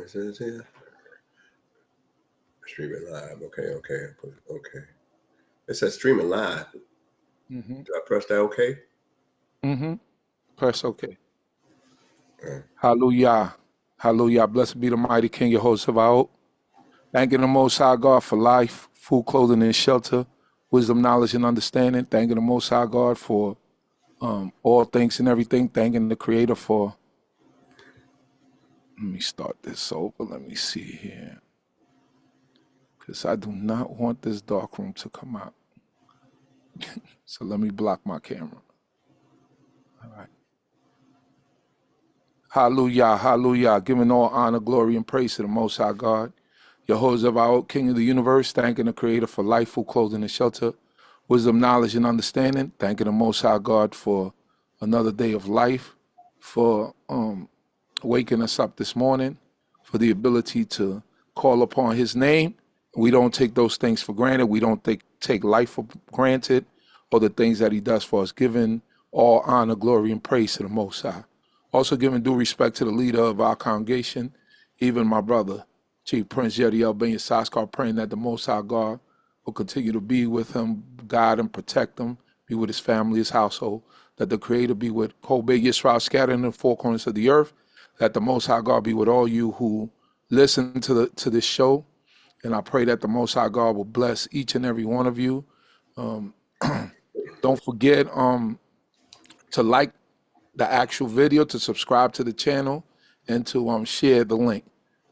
says here. Streaming live. Okay. It says streaming live. Do I press that okay? Press okay. Hallelujah. Hallelujah. Blessed be the mighty King, your host of our. Thanking the Most High God for life, food, clothing, and shelter, wisdom, knowledge, and understanding. Thanking the Most High God for all things and everything. Thanking the Creator for. Let me start this over. Let me see here. Because I do not want this dark room to come out. So let me block my camera. All right. Hallelujah, hallelujah. Giving all honor, glory, and praise to the Most High God, Yehovah of our King of the universe, thanking the Creator for life, food, clothing, and shelter, wisdom, knowledge, and understanding. Thanking the Most High God for another day of life, for waking us up this morning, for the ability to call upon His name. We don't take those things for granted. We don't take life for granted or the things that He does for us, giving all honor, glory, and praise to the Most High. Also giving due respect to the leader of our congregation, even my brother, Chief Prince Yediel Ben Yissaskar, praying that the Most High God will continue to be with him, guide him, protect him, be with his family, his household, that the Creator be with Kobe Yisrael scattered in the four corners of the earth, that the Most High God be with all you who listen to this show. And I pray that the Most High God will bless each and every one of you. Don't forget to like the actual video, to subscribe to the channel, and to share the link.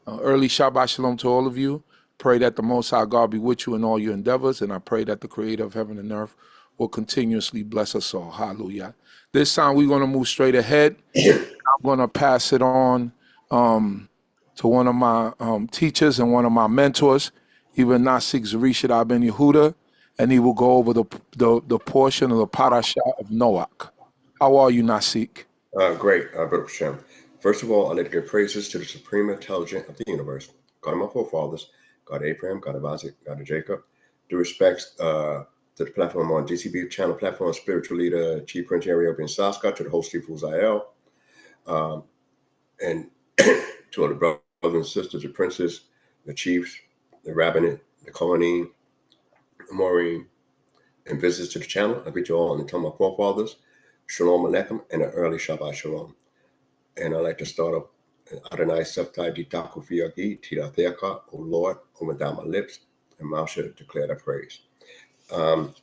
Early Shabbat Shalom to all of you. Pray that the Most High God be with you in all your endeavors, and I pray that the Creator of heaven and earth will continuously bless us all. Hallelujah. This time we're going to move straight ahead. I'm going to pass it on to one of my teachers and one of my mentors, even Nasik Zurishaddai Ben Yehuda, and he will go over the portion of the Parasha of Noach. How are you, Nasik? Great, Brother Hashem. First of all, I'd like to give praises to the Supreme Intelligence of the universe, God of my forefathers, God of Abraham, God of Isaac, God of Jacob. Due respects to the platform on D.C.B. channel platform, spiritual leader, Chief Prince Ariel Ben Saska, to the host, Chief Uziel, and to all the brothers and sisters, the princes, the chiefs, the rabbinate, the Kohanim, the Morim, and visitors to the channel. I greet you all in the time of my forefathers. Shalom Aleichem and an early Shabbat Shalom. And I'd like to start up Adonai Septai Ditaku Fiagi, Tira Theaka, O Lord, open down my lips, and mouth should declare thy praise. I'll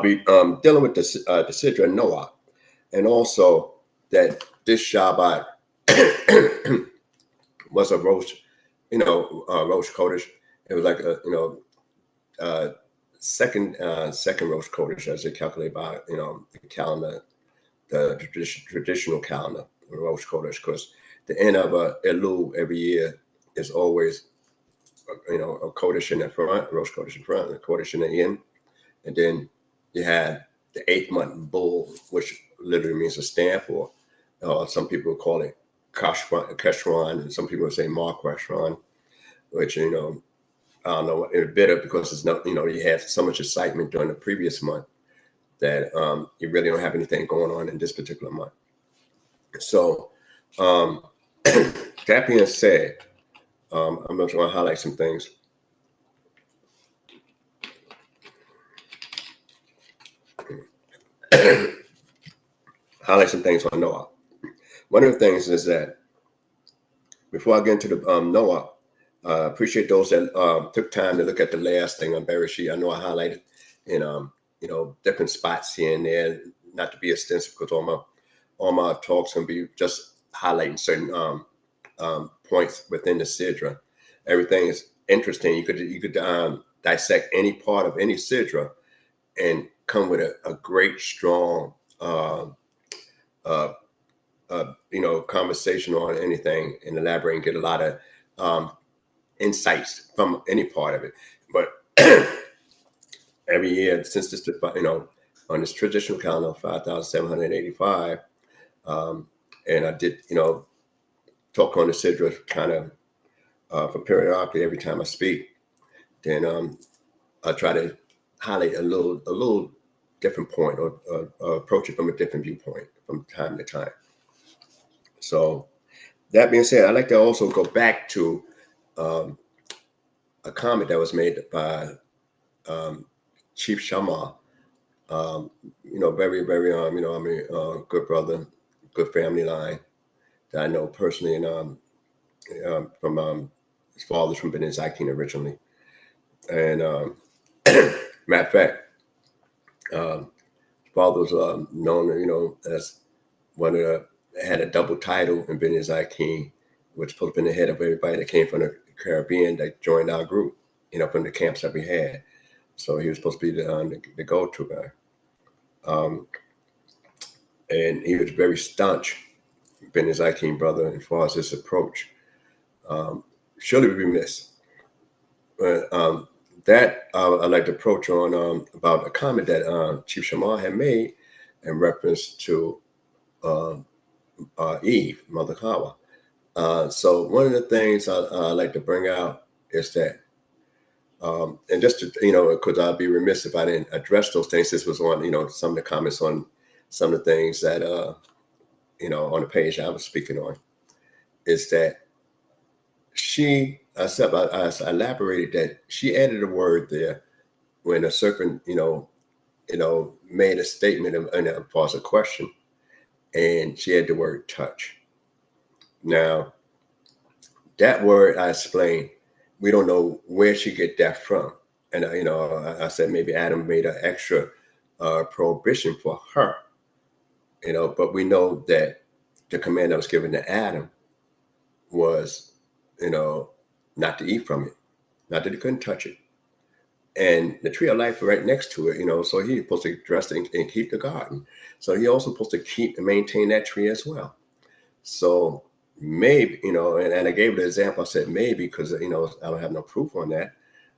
be dealing with the Sidra Noah, and also that this Shabbat was a Rosh, Rosh Chodesh. It was like a, second Rosh Chodesh as they calculate by the calendar, the traditional calendar, Rosh Chodesh, because the end of Elul every year is always a Chodesh in the front, Rosh Chodesh in front, and a Chodesh in the end, and then you had the 8th month Bull, which literally means a stamp, or some people call it Keshron, and some people say Mark Keshron, which I don't know, it's bitter because it's not, you had so much excitement during the previous month that you really don't have anything going on in this particular month. So that being said, I'm going to highlight some things. Highlight some things on Noah. One of the things is that before I get into the Noah, appreciate those that took time to look at the last thing on Bereshit. I know I highlighted in different spots here and there, not to be extensive because all my talks can be just highlighting certain points within the Sidra. Everything is interesting. You could dissect any part of any Sidra and come with a great strong conversation on anything and elaborate and get a lot of insights from any part of it. But every year since this, on this traditional calendar, 5,785, and I did, talk on the Sidra kind of for periodically every time I speak. Then I try to highlight a little different point or approach it from a different viewpoint from time to time. So that being said, I'd like to also go back to a comment that was made by Chief Shama. Very, very, good brother, good family line that I know personally, and from his father's from BINAH originally. And matter of fact, his father was known, as one of the, had a double title in BINAH, which supposed to be the head of everybody that came from the Caribbean that joined our group, from the camps that we had. So he was supposed to be the go-to guy. And he was very staunch, BINAH brother, as far as his approach. Surely would be missed. But that I'd like to approach on about a comment that Chief Shama had made in reference to Eve, Mother Hawa. So one of the things I like to bring out is that, and just to, because I'd be remiss if I didn't address those things. This was on, some of the comments on some of the things that, on the page I was speaking on, is that I elaborated that she added a word there when a serpent, made a statement and posed a question, and she had the word touch. Now, that word I explained, we don't know where she get that from. And, I said maybe Adam made an extra prohibition for her, but we know that the command that was given to Adam was, not to eat from it, not that he couldn't touch it. And the tree of life right next to it, so he's supposed to dress and keep the garden. So he also supposed to keep and maintain that tree as well. So maybe, and I gave the example, I said maybe because, I don't have no proof on that.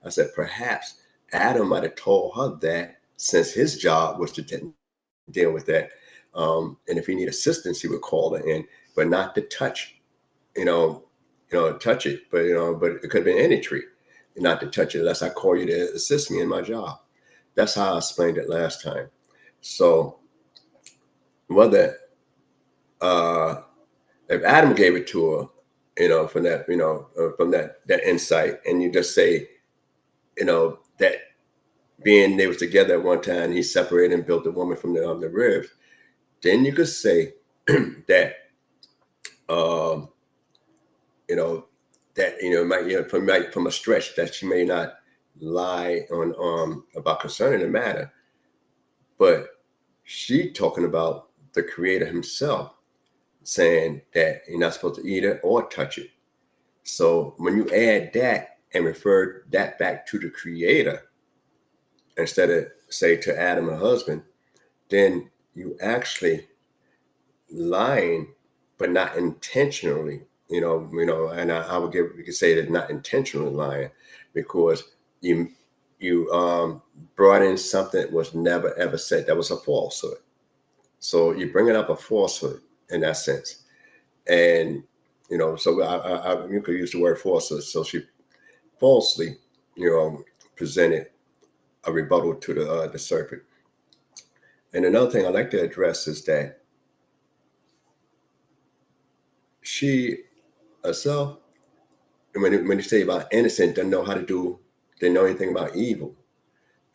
I said perhaps Adam might have told her that since his job was to deal with that. And if he need assistance, he would call her in, but not to touch, touch it. But it could have been any tree, not to touch it unless I call you to assist me in my job. That's how I explained it last time. So whether if Adam gave it to her, from that, from that insight, and you just say, that being they was together at one time, he separated and built the woman from the ribs, then you could say that, might from a stretch that she may not lie on about concerning the matter, but she talking about the Creator himself, saying that you're not supposed to eat it or touch it. So when you add that and refer that back to the Creator instead of say to Adam, her husband, then you actually lying, but not intentionally. And I would we could say that not intentionally lying, because you brought in something that was never ever said. That was a falsehood. So you're bringing up a falsehood in that sense. And, so you could use the word falsehood. So she falsely, presented a rebuttal to the serpent. And another thing I'd like to address is that she herself, when you say about innocent, didn't know anything about evil.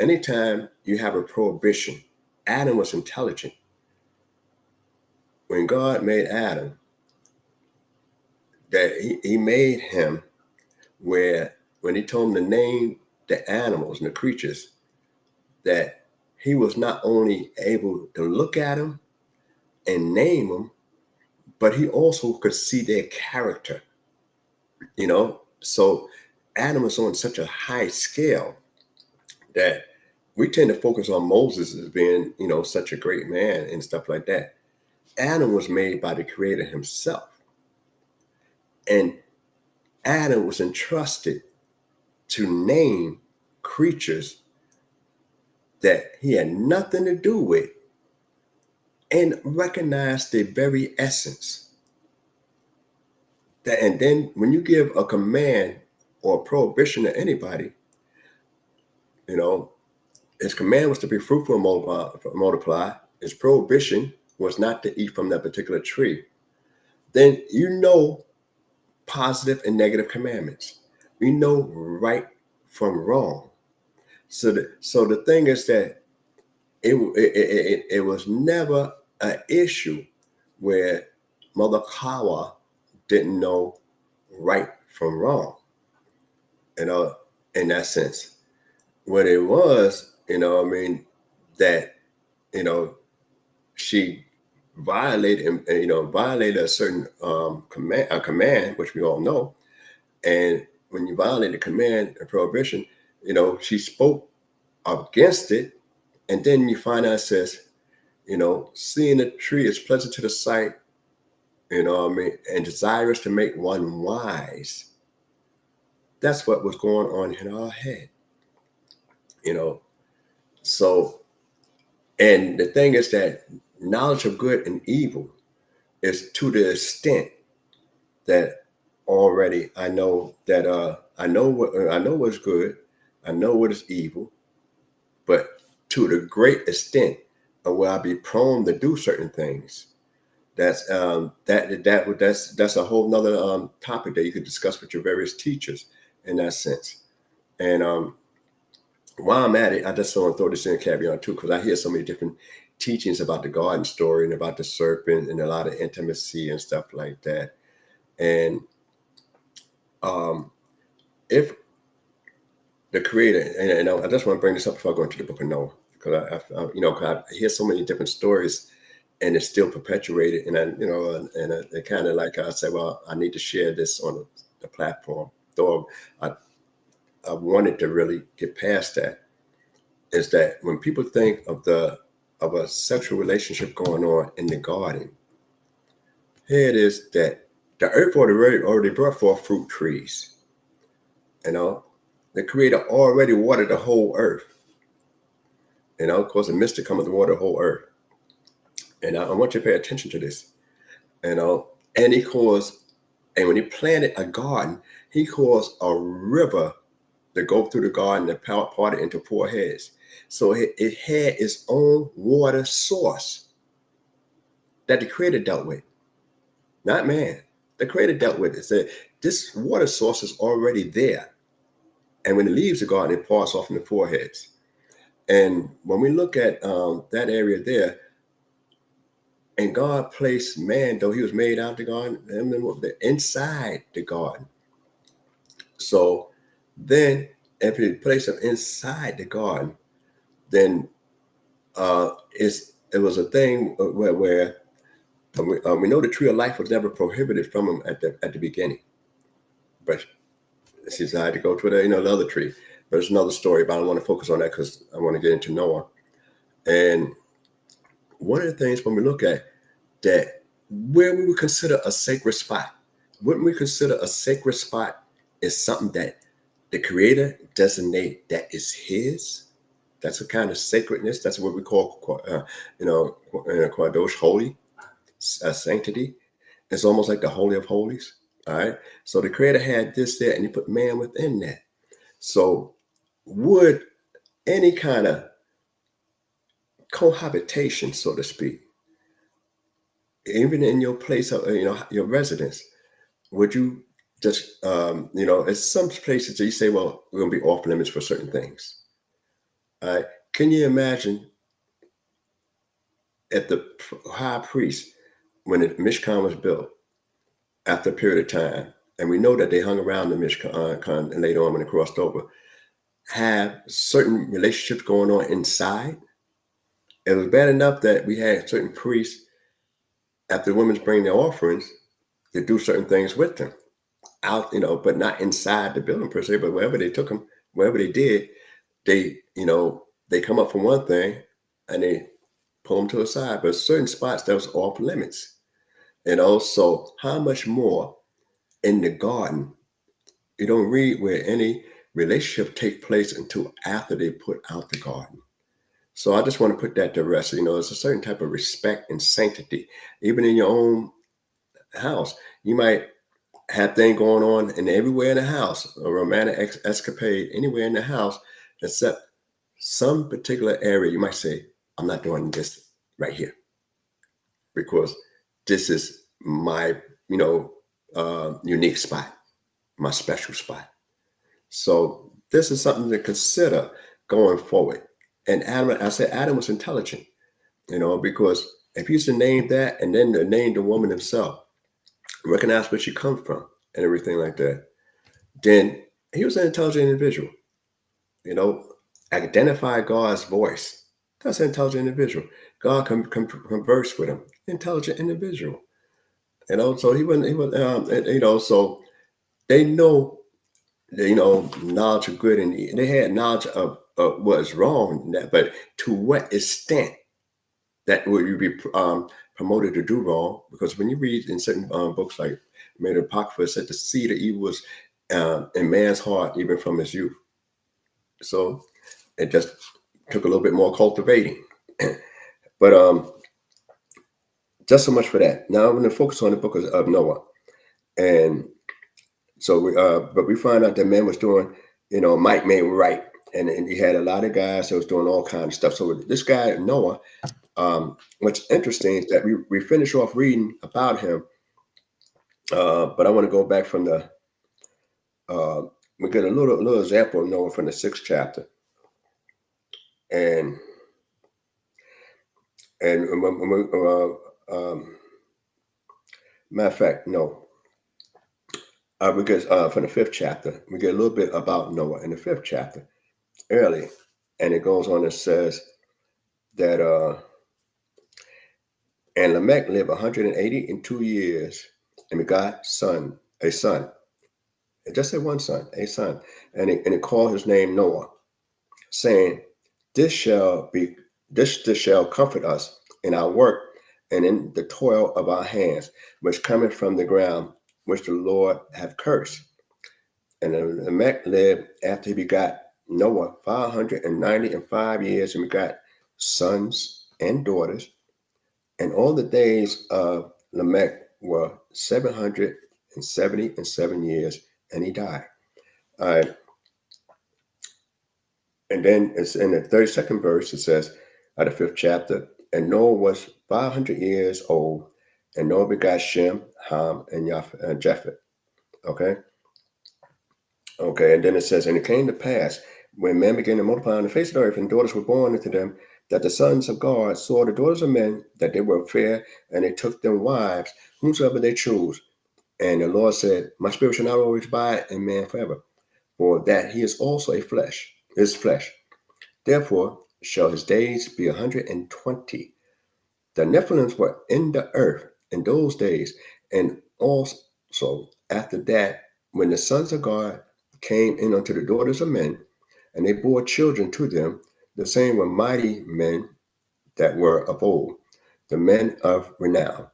Anytime you have a prohibition, Adam was intelligent. When God made Adam, that he made him where when he told him to name the animals and the creatures, that he was not only able to look at them and name them, but he also could see their character, So Adam was on such a high scale that we tend to focus on Moses as being, such a great man and stuff like that. Adam was made by the Creator himself. And Adam was entrusted to name creatures that he had nothing to do with and recognize their very essence. And then when you give a command or a prohibition to anybody, his command was to be fruitful and multiply. His prohibition was not to eat from that particular tree. Then positive and negative commandments. We know right from wrong. So the thing is that it was never an issue where Mother Kawa didn't know right from wrong, in that sense. What it was, that, she violated, violated a certain command, which we all know. And when you violate a command, a prohibition, she spoke against it. And then you find out it says, seeing a tree is pleasant to the sight, and desirous to make one wise. That's what was going on in our head, So, and the thing is that knowledge of good and evil is to the extent that already I know that I know what's good, I know what is evil, but to the great extent of where I be prone to do certain things. That's that's a whole nother topic that you could discuss with your various teachers in that sense. And while I'm at it, I just want to throw this in a caveat too, because I hear so many different teachings about the garden story and about the serpent and a lot of intimacy and stuff like that. And if the creator, and I just want to bring this up before I go into the book of Noah, because I hear so many different stories, and it's still perpetuated, and it kind of like I said, well, I need to share this on the platform. Though I wanted to really get past that, is that when people think of a sexual relationship going on in the garden, here it is that the earth already brought forth fruit trees. The creator already watered the whole earth. Of course, the mist to come to water the whole earth. And I want you to pay attention to this. And when he planted a garden, he caused a river to go through the garden and part it into 4 heads. So it had its own water source that the creator dealt with, not man. The creator dealt with it. Said this water source is already there. And when it leaves the garden, it pours off in the 4 heads. And when we look at that area there, and God placed man, though he was made out of the garden, inside the garden. So then, if he placed him inside the garden, then it was a thing where we know the tree of life was never prohibited from him at the beginning, but he decided to go to the other tree. But it's another story, but I don't want to focus on that because I want to get into Noah. And one of the things when we look at that, where we would consider a sacred spot, wouldn't we consider a sacred spot is something that the creator designate that is his? That's a kind of sacredness. That's what we call, Kadosh, holy, sanctity. It's almost like the Holy of Holies. All right. So the creator had this there, and he put man within that. So would any kind of cohabitation, so to speak, even in your place of, your residence, would you just, in some places you say, well, we're going to be off limits for certain things. All right. Can you imagine if the high priest, when the Mishkan was built, after a period of time, and we know that they hung around the Mishkan and later on when it crossed over, have certain relationships going on inside? It was bad enough that we had certain priests, after the women bring their offerings, to do certain things with them out, but not inside the building per se, but wherever they took them, wherever they did, they come up from one thing and they pull them to the side. But certain spots that was off limits. So how much more in the garden? You don't read where any relationship take place until after they put out the garden. So I just want to put that to rest. It's a certain type of respect and sanctity. Even in your own house, you might have things going on and everywhere in the house, a romantic escapade anywhere in the house, except some particular area. You might say, I'm not doing this right here because this is my, unique spot, my special spot. So this is something to consider going forward. And Adam, I said Adam was intelligent, because if he's to name that and then to name the woman himself, recognize where she comes from and everything like that, then he was an intelligent individual. Identify God's voice. That's an intelligent individual. God can converse with him. Intelligent individual. So he was, so they know, knowledge of good and they had knowledge of what's wrong, but to what extent that will you be promoted to do wrong? Because when you read in certain books like Made Apocrypha, it said the seed of evil was in man's heart even from his youth. So it just took a little bit more cultivating. But just so much for that. Now I'm going to focus on the book of Noah. And so but we find out that man was doing, might made right. And he had a lot of guys that was doing all kinds of stuff. So this guy, Noah, what's interesting is that we finish off reading about him. But I want to go back from we get a little example of Noah from the 6th chapter. And matter of fact, no. We get from the 5th chapter, we get a little bit about Noah in the 5th chapter early. And it goes on and says that and Lamech lived 182 years and begot a son. It just said one son, a son. And it called his name Noah, saying, This shall comfort us in our work and in the toil of our hands, which cometh from the ground, which the Lord hath cursed. And Lamech lived after he begot Noah 595 years and begot sons and daughters. And all the days of Lamech were 777 years, and he died. All right. And then it's in the 32nd verse, it says, the 5th chapter, and Noah was 500 years old, and Noah begot Shem, Ham, and Japheth. Okay. And then it says, and it came to pass, when men began to multiply on the face of the earth, and daughters were born unto them, that the sons of God saw the daughters of men, that they were fair, and they took them wives, whomsoever they chose. And the Lord said, My spirit shall not always abide in man forever, for that he is also flesh. Therefore shall his days be 120. The Nephilims were in the earth in those days, and also after that, when the sons of God came in unto the daughters of men, and they bore children to them, the same were mighty men that were of old, the men of renown.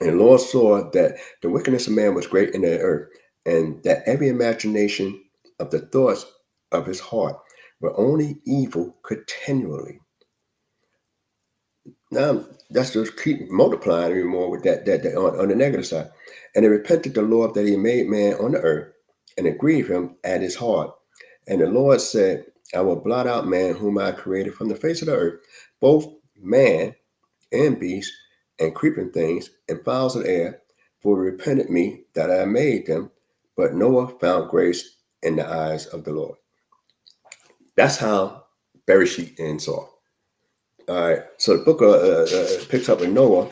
And the Lord saw that the wickedness of man was great in the earth, and that every imagination of the thoughts of his heart were only evil continually. Now, that's just keep multiplying even more with that on the negative side. And it repented the Lord that he made man on the earth, and it grieved him at his heart. And the Lord said, I will blot out man whom I created from the face of the earth, both man and beast, and creeping things, and fowls of the air, for it repented me that I made them. But Noah found grace in the eyes of the Lord. That's how Bereshit ends off. All right, so the book picks up with Noah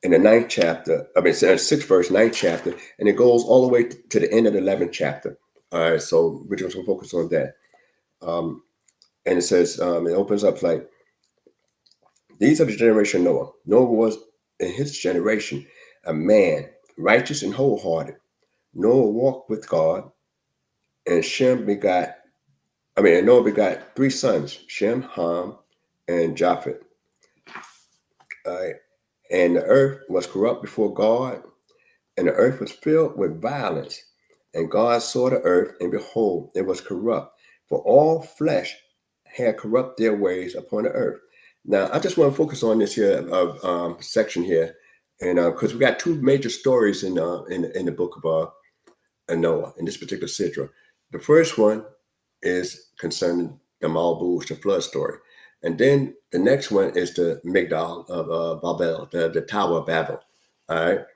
in the 9th chapter. It's 6th verse, 9th chapter, and it goes all the way to the end of the 11th chapter. All right, so we're just going to focus on that. And it says, it opens up like, these are the generation of Noah. Noah was in his generation a man righteous and wholehearted. Noah walked with God, and Noah begot 3 sons, Shem, Ham, and Japheth. And the earth was corrupt before God, and the earth was filled with violence. And God saw the earth, and behold, it was corrupt, for all flesh had corrupt their ways upon the earth. Now, I just want to focus on this here section here, and because we got 2 major stories in the book of Noah in this particular sidra. The first one is concerning the Malbush, the flood story. And then the next one is the Migdal of Babel, the Tower of Babel. All right.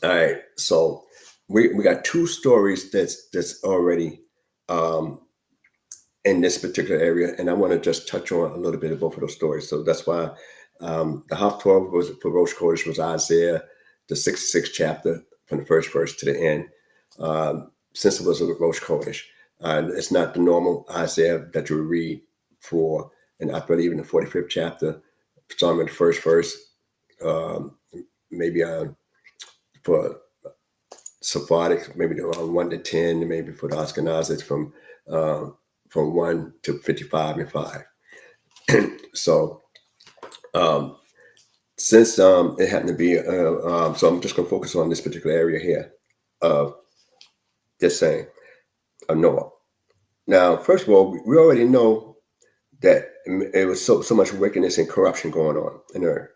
All right, so we got two stories that's already in this particular area, and I want to just touch on a little bit of both of those stories. So that's why the Haftorah was for Rosh Chodesh was Isaiah, the 66th chapter from the first verse to the end. Since it was a Rosh Chodesh, it's not the normal Isaiah that you read for, and I believe in the 45th chapter, starting with the first verse, maybe for Sephardic, maybe around 1 to 10, maybe for the Ashkenazis from 1 to 55 and 5. So since it happened to be, so I'm just going to focus on this particular area here of this saying of Noah. Now, first of all, we already know that it was so much wickedness and corruption going on in earth.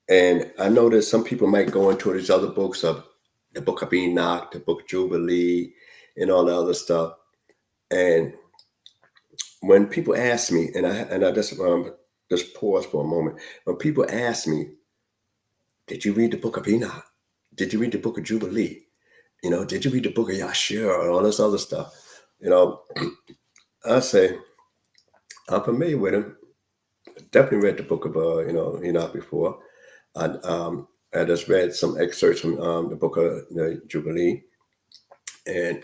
And I know that some people might go into these other books of the book of BINAH, the book of Jubilee, and all the other stuff. And when people ask me, and I just pause for a moment. When people ask me, did you read the book of Enoch? Did you read the book of Jubilee? Did you read the book of Yashir and all this other stuff? I say, I'm familiar with them. Definitely read the book of Enoch before. I just read some excerpts from the book of Jubilee, and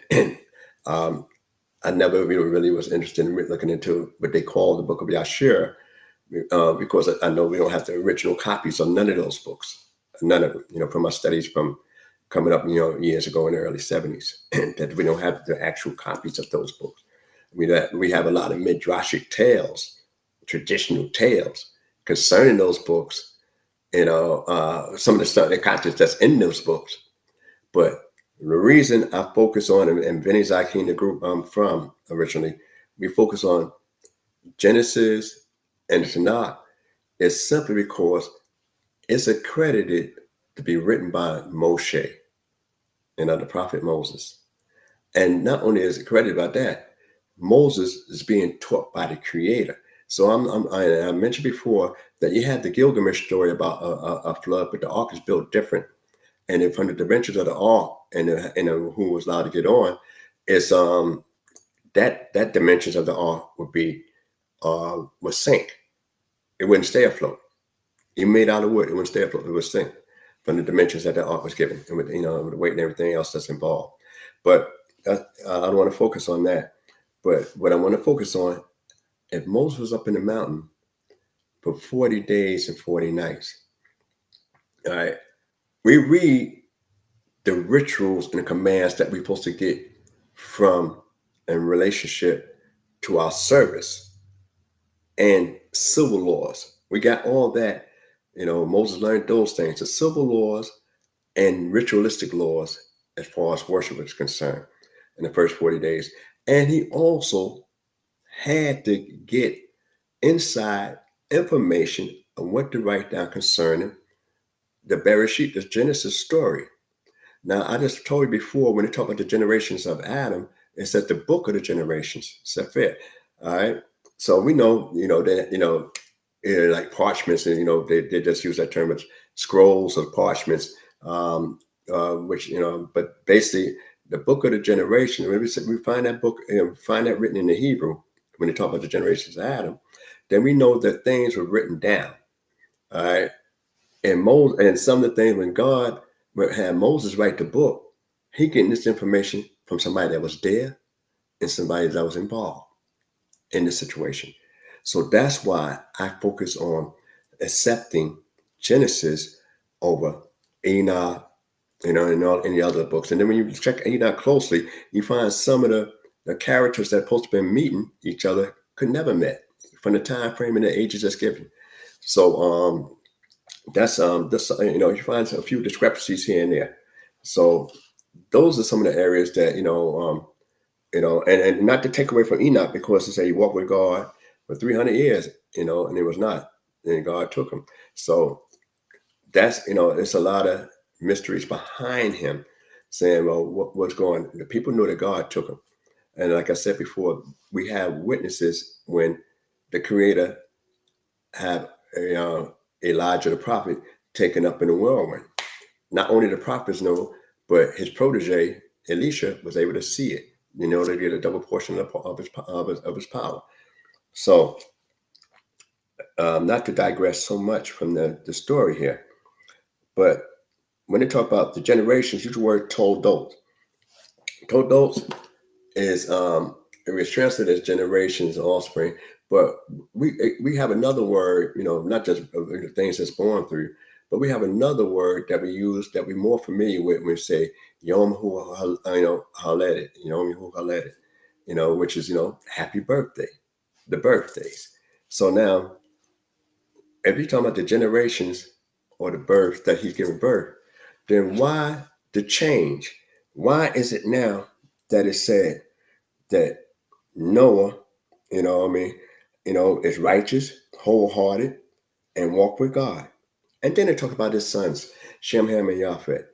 I never really was interested in looking into what they call the book of Yashir, because I know we don't have the original copies of none of those books, none of them. From my studies from coming up, years ago in the early 70s, that we don't have the actual copies of those books. We have a lot of midrashic tales, traditional tales concerning those books. Some of the stuff, the content that's in those books. But the reason I focus on, and Vinny Zakin, the group I'm from originally, we focus on Genesis and the Tanakh, is simply because it's accredited to be written by Moshe, the prophet Moses. And not only is it credited by that, Moses is being taught by the Creator. So I mentioned before that you had the Gilgamesh story about a flood, but the ark is built different. And then from the dimensions of the ark and who was allowed to get on, is that dimensions of the ark would sink. It wouldn't stay afloat. Even made out of wood, it wouldn't stay afloat. It would sink from the dimensions that the ark was given, and with the weight and everything else that's involved. But I don't want to focus on that. But what I want to focus on, if Moses was up in the mountain for 40 days and 40 nights, all right, we read the rituals and the commands that we're supposed to get from in relationship to our service and civil laws. We got all that. Moses learned those things, the civil laws and ritualistic laws as far as worship is concerned in the first 40 days. And he also had to get inside information on what to write down concerning the Bereshit, the Genesis story. Now, I just told you before, when they talk about the generations of Adam, it says the book of the generations, Sefer. All right. So we know, that, like parchments, and, they just use that term, as scrolls of parchments, which, but basically the book of the generation, when we find that book, find that written in the Hebrew, when they talk about the generations of Adam, then we know that things were written down. All right. And some of the things when God had Moses write the book, he getting this information from somebody that was there and somebody that was involved in the situation. So that's why I focus on accepting Genesis over Enoch, and all any other books. And then when you check Enoch closely, you find some of the characters that are supposed to be meeting each other could never met from the time frame and the ages that's given. So that's you find a few discrepancies here and there. So those are some of the areas that and not to take away from Enoch, because they say he walked with God for 300 years, and it was not, and God took him. So that's it's a lot of mysteries behind him, saying, well, what's going on? The people knew that God took him, and like I said before, we have witnesses when the Creator have Elijah the prophet taken up in the whirlwind. not only the prophets know, but his protege Elisha was able to see it, to get a double portion of his power. So, not to digress so much from the story here, but when they talk about the generations, use the word toldot. Toldot is it was translated as generations, offspring, but we have another word, not just the things that's born through, but we have another word that we use that we're more familiar with when we say Yom Hu Haledet, Yom Hu Haledet, which is happy birthday, the birthdays. So now, if you're talking about the generations or the birth that he's giving birth, then why the change? Why is it now that it's said that Noah, is righteous, wholehearted, and walk with God? And then they talk about his sons, Shem, Ham, and Japheth.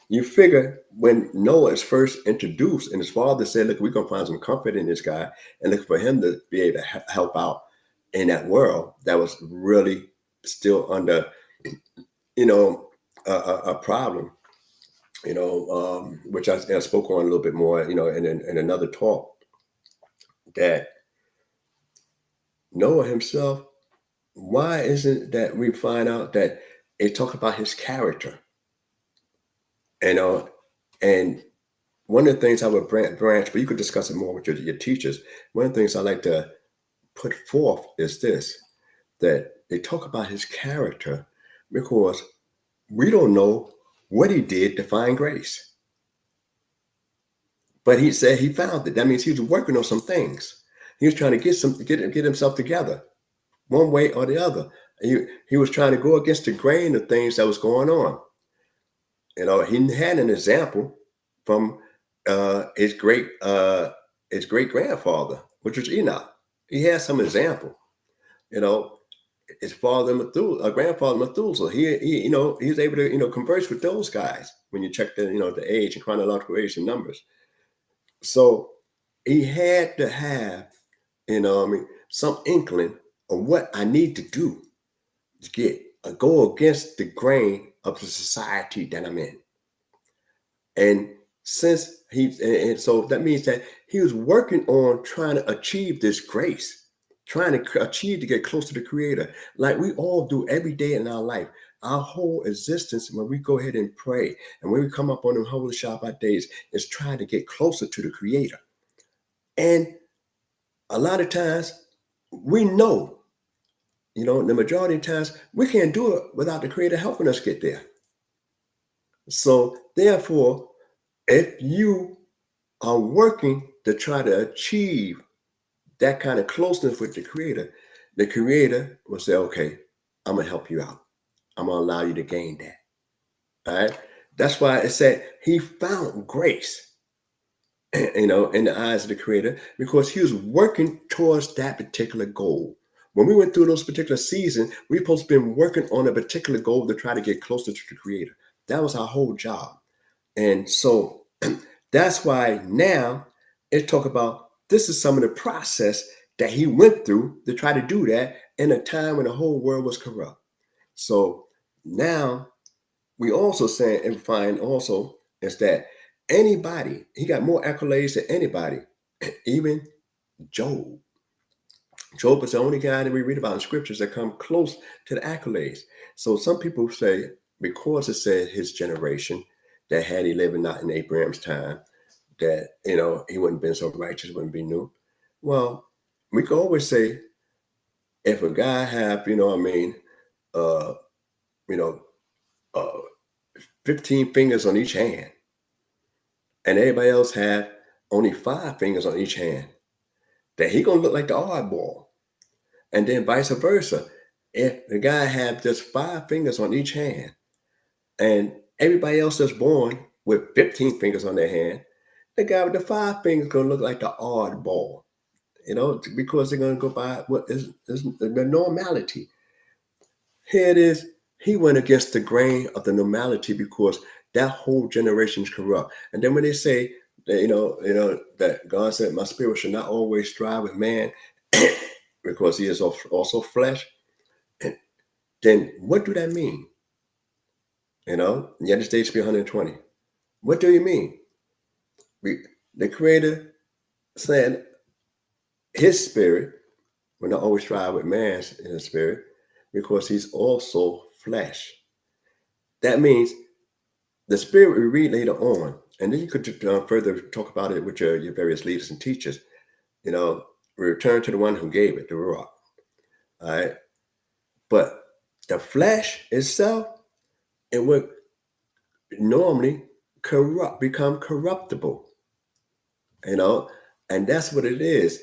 You figure when Noah is first introduced and his father said, look, we're going to find some comfort in this guy and look for him to be able to help out in that world that was really still under, a problem, which I spoke on a little bit more, in another talk, that Noah himself, why isn't that we find out that it talk about his character, and one of the things I would branch, but you could discuss it more with your teachers. One of the things I like to put forth is this, that they talk about his character because we don't know what he did to find grace. But he said he found it. That means he was working on some things. He was trying to get himself together one way or the other. He was trying to go against the grain of things that was going on. He had an example from his great grandfather, which was Enoch. He had some example. His grandfather Methuselah. He was able to converse with those guys when you check the age and chronological age and numbers. So he had to have some inkling of what I need to do to go against the grain of the society that I'm in. And since so that means that he was working on trying to achieve this grace, trying to achieve to get close to the Creator, like we all do every day in our life. Our whole existence, when we go ahead and pray, and when we come up on them holy Shabbat days, is trying to get closer to the Creator. And a lot of times, we know, the majority of times, we can't do it without the Creator helping us get there. So therefore, if you are working to try to achieve that kind of closeness with the Creator will say, okay, I'm going to help you out. I'm going to allow you to gain that. All right. That's why it said he found grace, in the eyes of the Creator, because he was working towards that particular goal. When we went through those particular seasons, we were supposed to be working on a particular goal to try to get closer to the Creator. That was our whole job. And so that's why now it talk about this is some of the process that he went through to try to do that in a time when the whole world was corrupt. So now we also say and find also is that anybody, he got more accolades than anybody, even Job. Job is the only guy that we read about in scriptures that come close to the accolades. So some people say, because it said his generation, that had he lived not in Abraham's time, that, he wouldn't have been so righteous, wouldn't be new. Well, we can always say, if a guy have, 15 fingers on each hand, and everybody else have only 5 fingers on each hand, then he gonna look like the oddball. And then vice versa. If the guy have just 5 fingers on each hand, and everybody else that's born with 15 fingers on their hand, the guy with the 5 fingers gonna look like the oddball, because they're gonna go by what is the normality. Here it is. He went against the grain of the normality because that whole generation is corrupt. And then when they say that, that God said, my spirit should not always strive with man because he is also flesh, then what do that mean? The United States should be 120. What do you mean? The Creator said his spirit will not always strive with man's in the spirit, because he's also flesh. That means the spirit we read later on, and then you could further talk about it with your various leaders and teachers. We return to the one who gave it, the Ruach. All right. But the flesh itself, it would normally become corruptible, and that's what it is.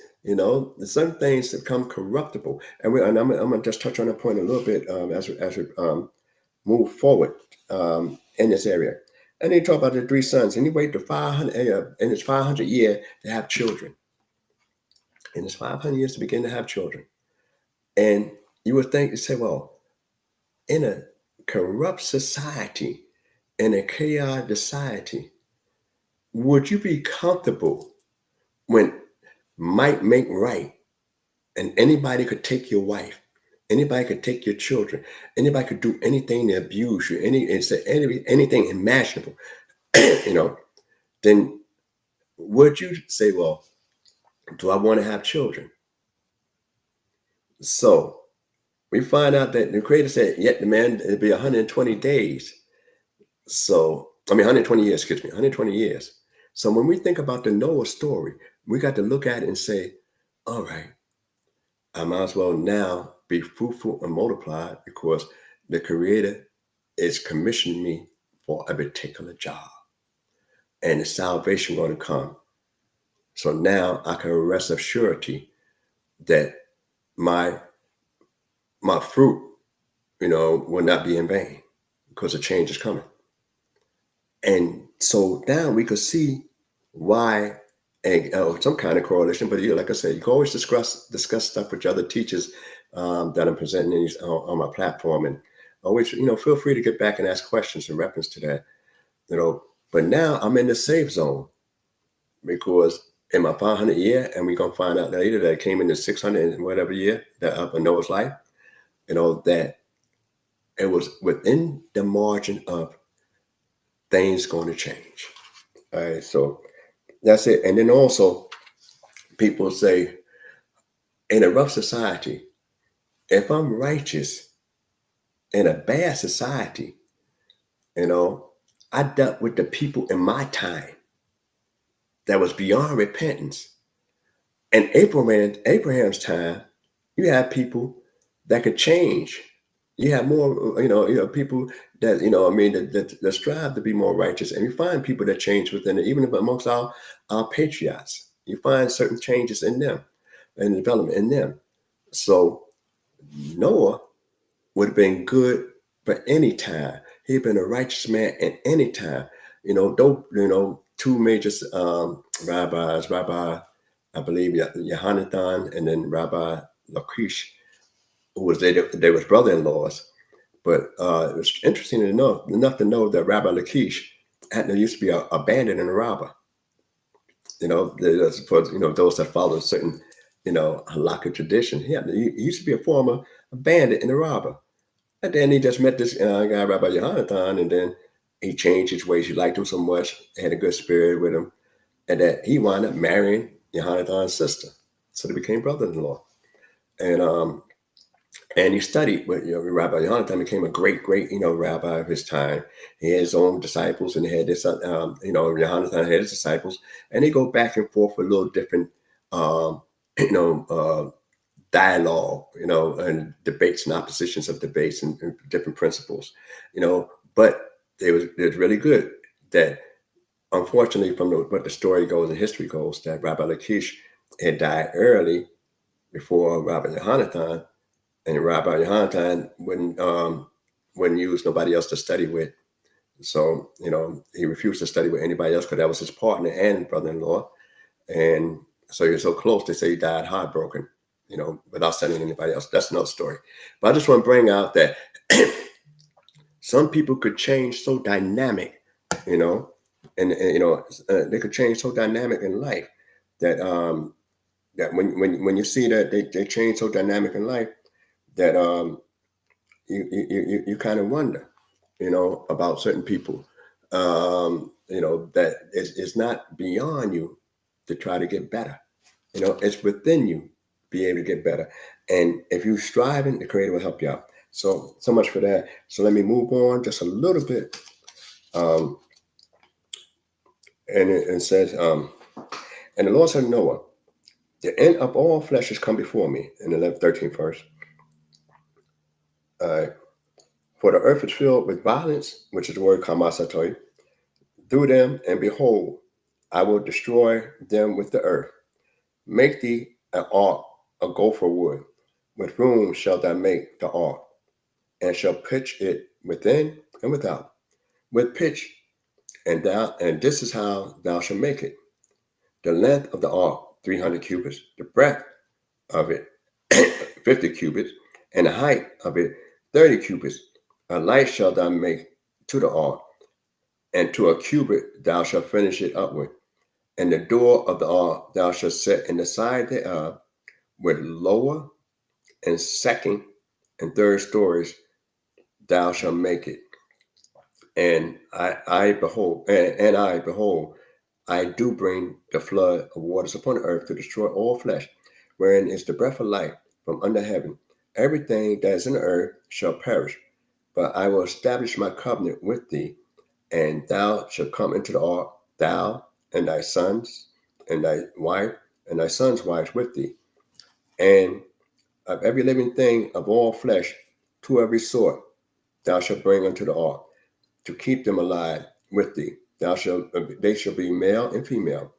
Some things become corruptible, and I'm gonna just touch on that point a little bit as we move forward in this area. And they talk about the three sons, and he waited 500 in his 500 year to have children. In his 500 years to begin to have children, and you would think, you say, well, in a corrupt society, in a chaotic society, would you be comfortable when might make right, and anybody could take your wife, anybody could take your children, anybody could do anything to abuse you, anything imaginable, then would you say, well, do I want to have children? So we find out that the Creator said, yet the man, it'd be 120 days. So, 120 years, 120 years. So when we think about the Noah story, we got to look at it and say, all right, I might as well now be fruitful and multiply, because the Creator is commissioning me for a particular job, and the salvation going to come. So now I can rest of surety that my fruit, will not be in vain, because a change is coming. And so now we could see why, some kind of correlation. But like I said, you can always discuss stuff with your other teachers that I'm presenting on my platform, and always, feel free to get back and ask questions in reference to that. But now I'm in the safe zone, because in my 500 year, and we're gonna find out later that it came in the 600 and whatever year that up in Noah's life, that it was within the margin of things going to change. All right, so that's it. And then also, people say, in a rough society, if I'm righteous in a bad society, I dealt with the people in my time that was beyond repentance. In Abraham's time, you have people that could change. You have more, people that, that strive to be more righteous. And you find people that change within it, even amongst our patriots. You find certain changes in them and development in them. So Noah would have been good for any time. He'd been a righteous man in any time. Two major rabbis, I believe Yohanan, and then Rabbi Lachish, who was they was brother-in-laws. But it was interesting enough to know that Rabbi Lachish used to be a bandit and a robber. Those that follow certain, halakha tradition. He used to be a former bandit and a robber. And then he just met this guy, Rabbi Yohanan, and then he changed his ways. He liked him so much, had a good spirit with him, and that he wound up marrying Yohanan's sister. So they became brother-in-law. And he studied with Rabbi Yohanan, became a great rabbi of his time. He had his own disciples, and he had this Yohanan had his disciples, and they go back and forth with a little different dialogue, and debates and oppositions of debates and different principles, but it was really good. That unfortunately, from what the story goes and history goes, that Rabbi Lachish had died early before Rabbi Yohanan, and Rabbi Yohanan wouldn't use nobody else to study with. So, he refused to study with anybody else, because that was his partner and brother-in-law. And so he was so close, they say he died heartbroken, without studying anybody else. That's another story. But I just want to bring out that some people could change so dynamic, and they could change so dynamic in life that that when you see that they change so dynamic in life, that you kind of wonder, about certain people, that it's not beyond you to try to get better. It's within you, be able to get better. And if you're striving, the Creator will help you out. So much for that. So let me move on just a little bit. And it says, and the Lord said to Noah, the end of all flesh has come before me, in the 13th verse. For the earth is filled with violence, which is the word kamasatoi, through them, and behold, I will destroy them with the earth. Make thee an ark of gopher wood, with room shalt thou make the ark, and shall pitch it within and without, with pitch, and this is how thou shalt make it. The length of the ark 300 cubits, the breadth of it 50 cubits, and the height of it 30 cubits. A light shalt thou make to the ark, and to a cubit thou shalt finish it upward. And the door of the ark thou shalt set in the side thereof, with lower and second and third stories thou shalt make it. And I behold, I do bring the flood of waters upon the earth to destroy all flesh, wherein is the breath of life from under heaven. Everything that is in the earth shall perish, but I will establish my covenant with thee, and thou shalt come into the ark, thou and thy sons, and thy wife, and thy sons' wives with thee. And of every living thing of all flesh, to every sort, thou shalt bring unto the ark, to keep them alive with thee. They shall be male and female,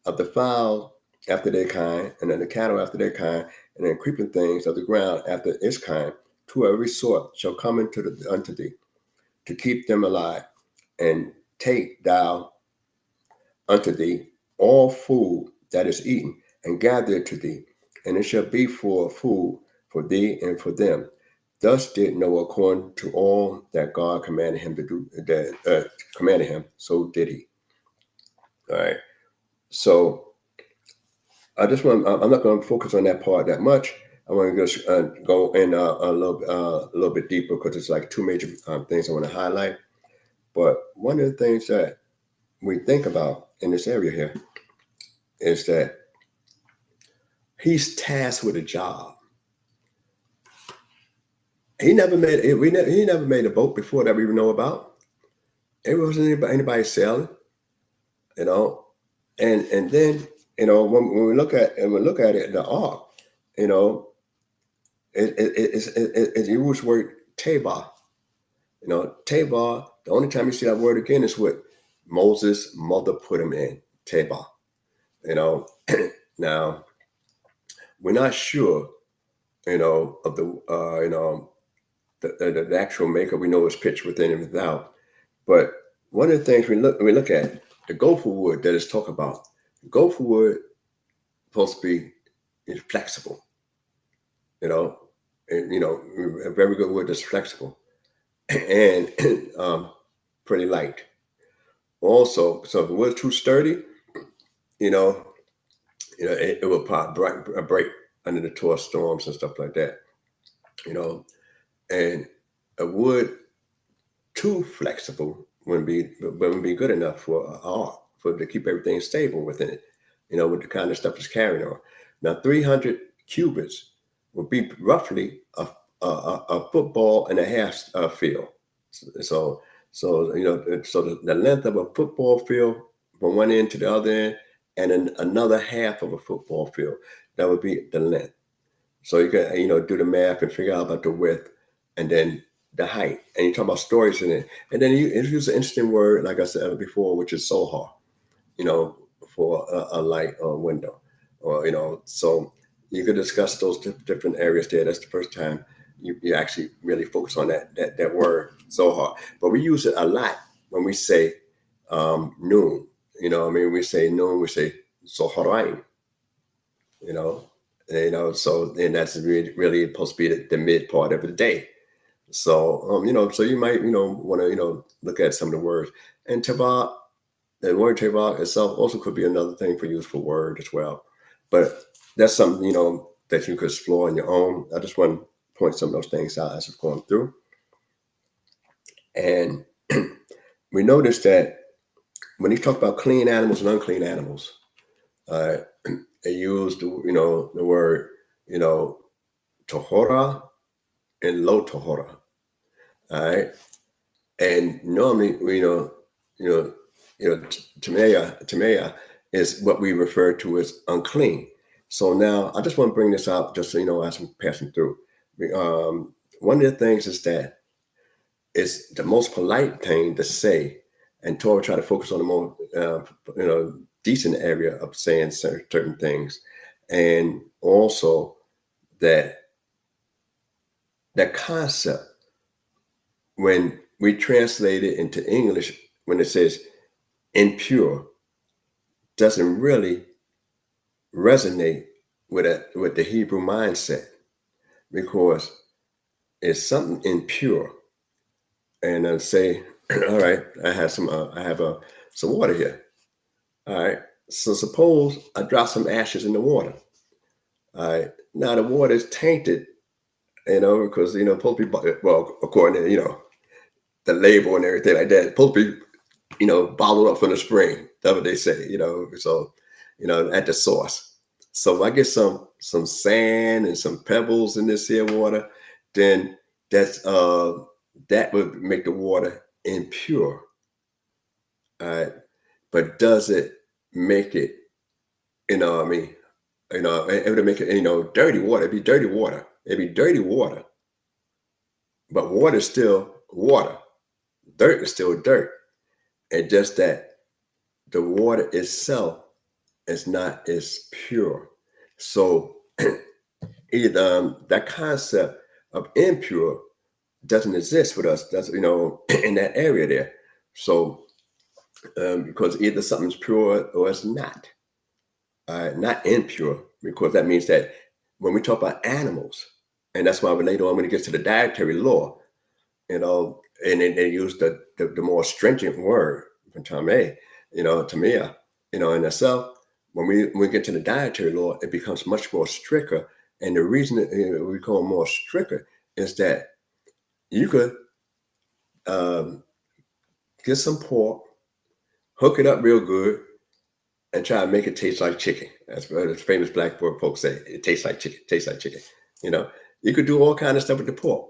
of the fowl after their kind, and of the cattle after their kind, and the creeping things of the ground after its kind, to every sort shall come unto thee, to keep them alive. And take thou unto thee all food that is eaten, and gather it to thee, and it shall be for food for thee and for them. Thus did Noah according to all that God commanded him to do. Commanded him, so did he. All right. So I'm not going to focus on that part that much. I want to just go in a little bit deeper, because it's like two major things I want to highlight. But one of the things that we think about in this area here is that he's tasked with a job. He never made a boat before that we even know about. It wasn't anybody sailing, and then when we look at it, the ark, it used word tabah. Tabah. The only time you see that word again is what Moses' mother put him in, tabah. Now we're not sure, of the actual makeup. We know it's pitched within and without. But one of the things we look at, the gopher wood that is talked about. Gopher wood supposed to be flexible, a very good wood that's flexible and pretty light. Also, so if the wood's too sturdy, it will pop break under the torrent storms and stuff like that. And a wood too flexible wouldn't be good enough for an ark, to keep everything stable within it, with the kind of stuff it's carrying on. Now, 300 cubits would be roughly a football and a half field. So the length of a football field from one end to the other end, and then another half of a football field, that would be the length. So you can do the math and figure out about the width, and then the height. And you talk about stories in it, and then you use an interesting word, like I said before, which is sohar, for a light or a window, or so you could discuss those different areas there. That's the first time you actually really focus on that word sohar. But we use it a lot when we say noon. We say noon, we say soharaim. So, and that's really supposed to be the mid part of the day. So, so you might, want to, look at some of the words. And tabak, the word tabak itself also could be another thing for useful word as well. But that's something, that you could explore on your own. I just want to point some of those things out as we're going through. And we noticed that when he talked about clean animals and unclean animals, they used the word torah and lo torah. All right, and normally tamea is what we refer to as unclean. So now I just want to bring this out just so as I'm passing through. One of the things is that it's the most polite thing to say, and Torah try to focus on the more decent area of saying certain things, and also that concept when we translate it into English, when it says impure, doesn't really resonate with the Hebrew mindset, because it's something impure. And I say, all right, I have some water here. All right, so suppose I drop some ashes in the water. All right, now the water is tainted, because supposed to be, well, according to the label and everything like that, supposed to be bottled up from the spring. That's what they say. So at the source. So if I get some sand and some pebbles in this here water, then that would make the water impure. All right, but does it make it? It would make it dirty water. It'd be dirty water. It'd be dirty water. But water is still water. Dirt is still dirt. And just that the water itself is not as pure. So that concept of impure doesn't exist with us. That's in that area there. So because either something's pure or it's not impure, because that means that when we talk about animals, and that's why later on when it gets to the dietary law, and they use the more stringent word from tameh, tamia, in itself. When we get to the dietary law, it becomes much more stricter. And the reason we call it more stricter is that you could get some pork, hook it up real good, and try to make it taste like chicken. That's what the famous black folks say. It tastes like chicken. Tastes like chicken. You could do all kind of stuff with the pork,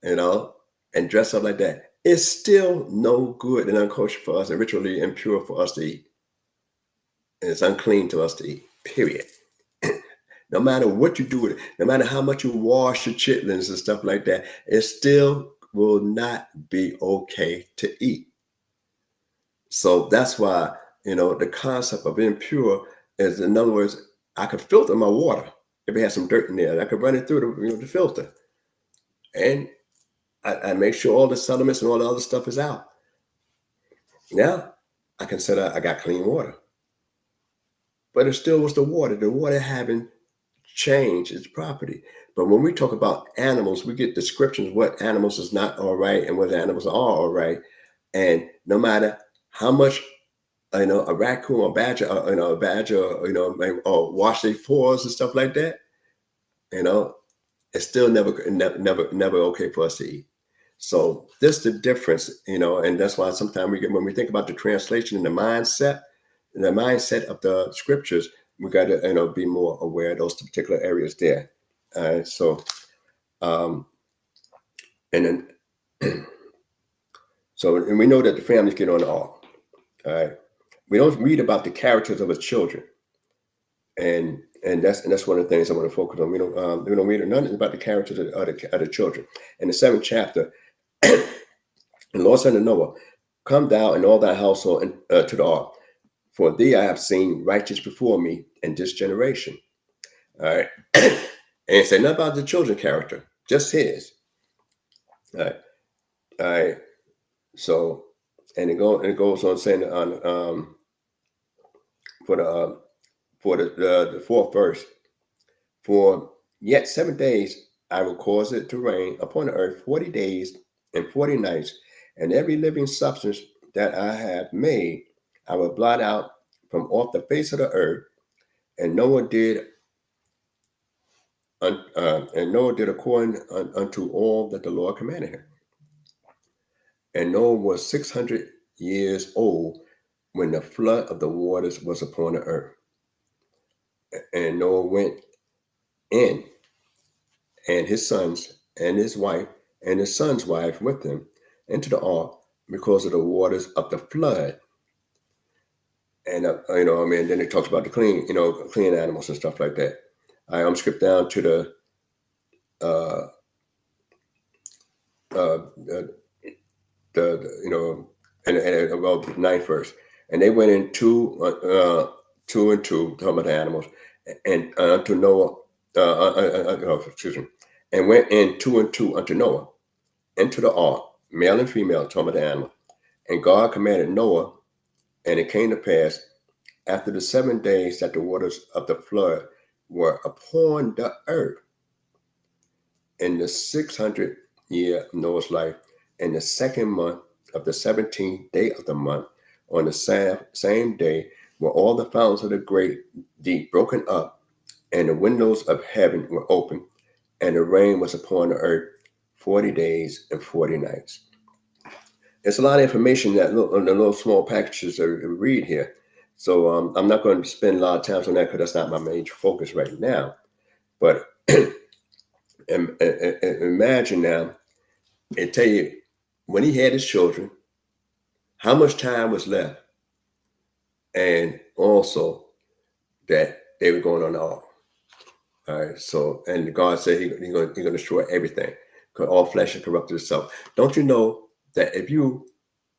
and dress up like that. It's still no good and unkosher for us, and ritually impure for us to eat. And it's unclean to us to eat, period. No matter what you do with it, no matter how much you wash your chitlins and stuff like that, it still will not be okay to eat. So that's why, the concept of impure is, in other words, I could filter my water if it has some dirt in there. I could run it through the filter. And I make sure all the sediments and all the other stuff is out. Now I consider I got clean water. But it still was the water. The water haven't changed its property. But when we talk about animals, we get descriptions of what animals is not all right and what animals are all right. And no matter how much a raccoon or badger, or wash their paws and stuff like that, it's still never okay for us to eat. So this is the difference, and that's why sometimes when we think about the translation and the mindset of the scriptures, we got to be more aware of those particular areas there. All right, so and then and we know that the families get on the ark. All right, we don't read about the characters of the children, and that's one of the things I want to focus on. We don't read nothing about the characters of the children. In the 7th chapter, the Lord said to Noah, "Come thou and all thy household to the ark. For thee I have seen righteous before me in this generation." All right. And it said nothing about the children's character, just his. All right. All right. So, and it goes on saying for the 4th verse, for yet 7 days I will cause it to rain upon the earth 40 days and 40 nights, and every living substance that I have made I will blot out from off the face of the earth. And Noah did according unto all that the Lord commanded him. And Noah was 600 years old when the flood of the waters was upon the earth. And Noah went in, and his sons and his wife and his son's wife with him into the ark because of the waters of the flood. And then it talks about the clean animals and stuff like that. I'm skip down to the about the ninth verse. And they went in two and two, talking about the animals, and unto Noah. Excuse me. And went in two and two unto Noah into the ark, male and female, talking about the animal. And God commanded Noah, and it came to pass after the 7 days that the waters of the flood were upon the earth, in the 600th year of Noah's life, in the second month of the 17th day of the month, on the same day were all the fountains of the great deep broken up, and the windows of heaven were open, and the rain was upon the earth 40 days and 40 nights. It's a lot of information that the little small packages that we read here. So I'm not going to spend a lot of time on that because that's not my major focus right now. But imagine now, and tell you, when he had his children, how much time was left, and also that they were going on the ark. All right. So, and God said He's going to destroy everything because all flesh is corrupted itself. Don't you know that if you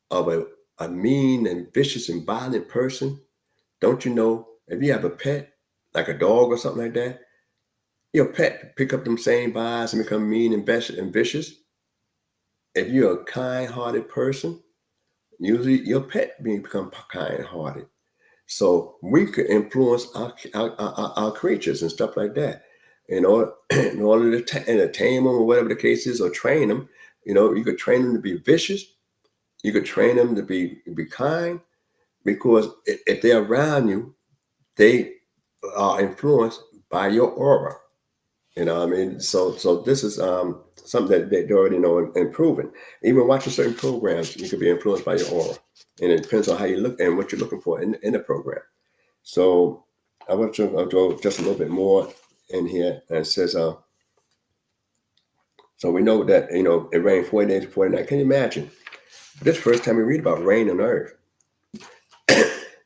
are a mean and vicious and violent person, don't you know if you have a pet, like a dog or something like that, your pet pick up them same vibes and become mean and vicious. If you're a kind-hearted person, usually your pet become kind-hearted. So we could influence our creatures and stuff like that. In order to entertain them or whatever the case is, or train them, you could train them to be vicious. You could train them to be kind, because if they're around you, they are influenced by your aura. So this is something that they already know and proven. Even watching certain programs, you could be influenced by your aura, and it depends on how you look and what you're looking for in the program. So I want to go just a little bit more in here, and it says, so we know that it rained 40 days and 40 nights. Can you imagine? This first time we read about rain on earth.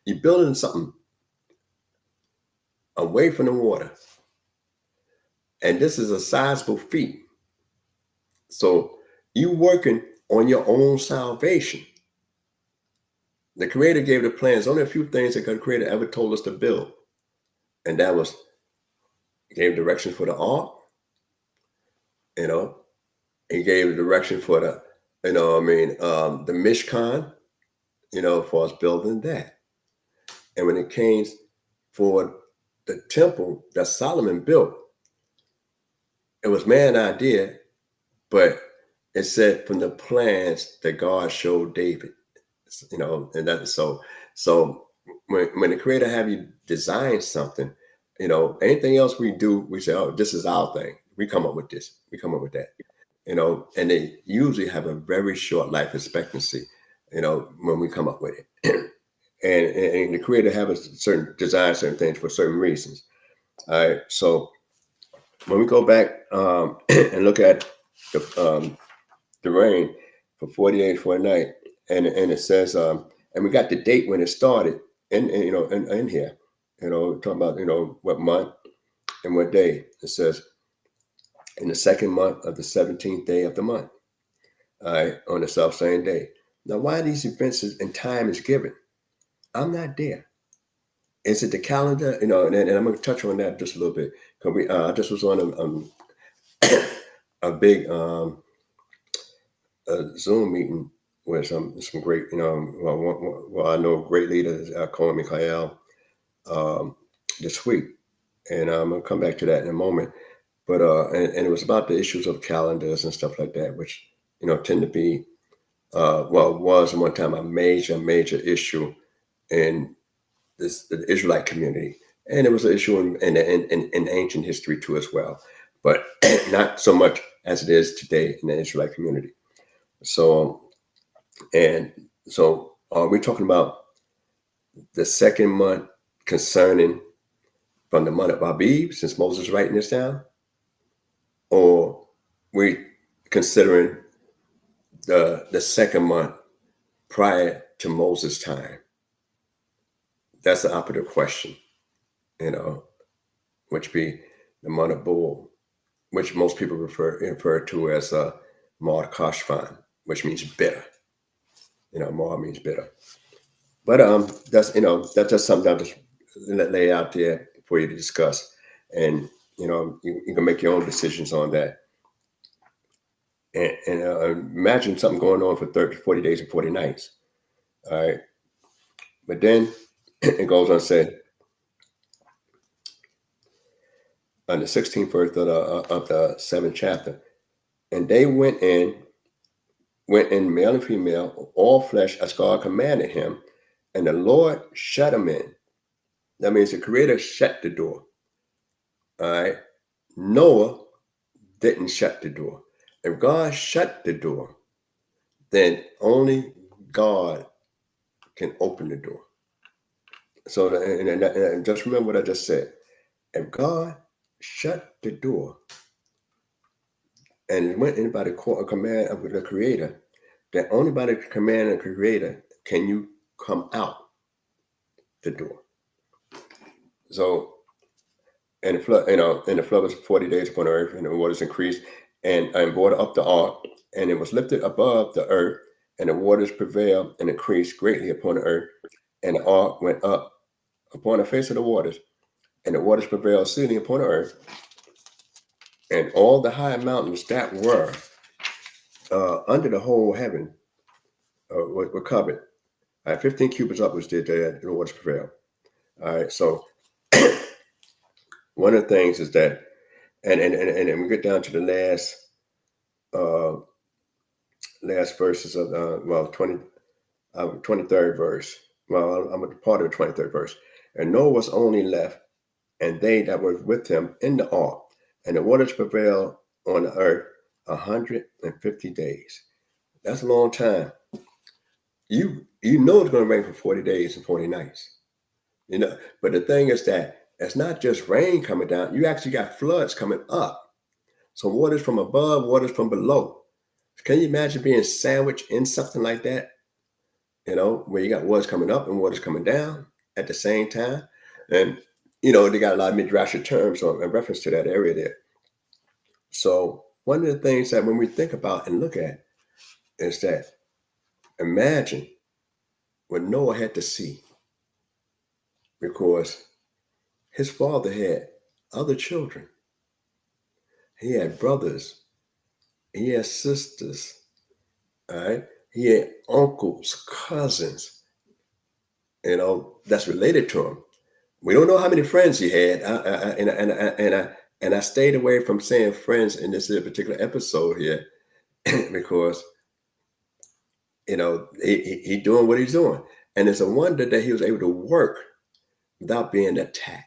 You're building something away from the water, and this is a sizable feat. So you working on your own salvation. The Creator gave the plans. Only a few things that the Creator ever told us to build, and that was, He gave directions for the ark. He gave direction for the, the Mishkan, for us building that. And when it came for the temple that Solomon built, it was man's idea, but it said from the plans that God showed David, and that's so when the Creator have you design something, anything else we do, we say, oh, this is our thing. We come up with this, we come up with that, and they usually have a very short life expectancy, when we come up with it. and the Creator have a certain design, certain things for certain reasons. All right. So when we go back and look at the rain for 48, 49, and it says, and we got the date when it started in here, talking about, what month and what day. It says in the second month of the 17th day of the month, all right, on the self-same day. Now, why these events and time is given? I'm not there. Is it the calendar? And I'm going to touch on that just a little bit, because we just was on a big Zoom meeting with some great, I know great leaders, Cohen Michael, this week, and I'm going to come back to that in a moment. But and it was about the issues of calendars and stuff like that, which tend to be was at one time a major issue in the Israelite community, and it was an issue in ancient history too as well, but not so much as it is today in the Israelite community. So And so are we talking about the second month concerning from the month of Abib, since Moses is writing this down? Or we considering the second month prior to Moses' time? That's the operative question, which be the month of Bull, which most people refer to as Mar Kashvan, which means bitter. Mar means bitter. But that's just something I'll just lay out there for you to discuss, and you can make your own decisions on that. And imagine something going on for 40 days and 40 nights. All right, but then it goes on to say on the 16th verse of the 7th chapter, and they went in male and female, all flesh, as God commanded him, and the Lord shut them in. That means the Creator shut the door. All right, Noah didn't shut the door. If God shut the door, then only God can open the door. So, and just remember what I just said. If God shut the door and it went in by the command of the Creator, then only by the command of the Creator can you come out the door. So, and the flood, and the flood was 40 days upon the earth, and the waters increased and brought up the ark, and it was lifted above the earth, and the waters prevailed and increased greatly upon the earth, and the ark went up upon the face of the waters, and the waters prevailed exceedingly upon the earth, and all the high mountains that were under the whole heaven were covered. 15 cubits upwards did that, the waters prevailed. All right, so one of the things is that, and we get down to the last verses of 23rd verse. Well, I'm a part of the 23rd verse. And Noah was only left, and they that were with him in the ark, and the waters prevailed on the earth 150 days. That's a long time. You know it's going to rain for 40 days and 40 nights. But the thing is that it's not just rain coming down. You actually got floods coming up. So waters from above, waters from below. Can you imagine being sandwiched in something like that? Where you got waters coming up and waters coming down at the same time. And, they got a lot of midrashic terms in reference to that area there. So one of the things that when we think about and look at is that imagine what Noah had to see, because his father had other children. He had brothers. He had sisters. All right. He had uncles, cousins, that's related to him. We don't know how many friends he had. And I stayed away from saying friends in this particular episode here because, he doing what he's doing. And it's a wonder that he was able to work without being attacked.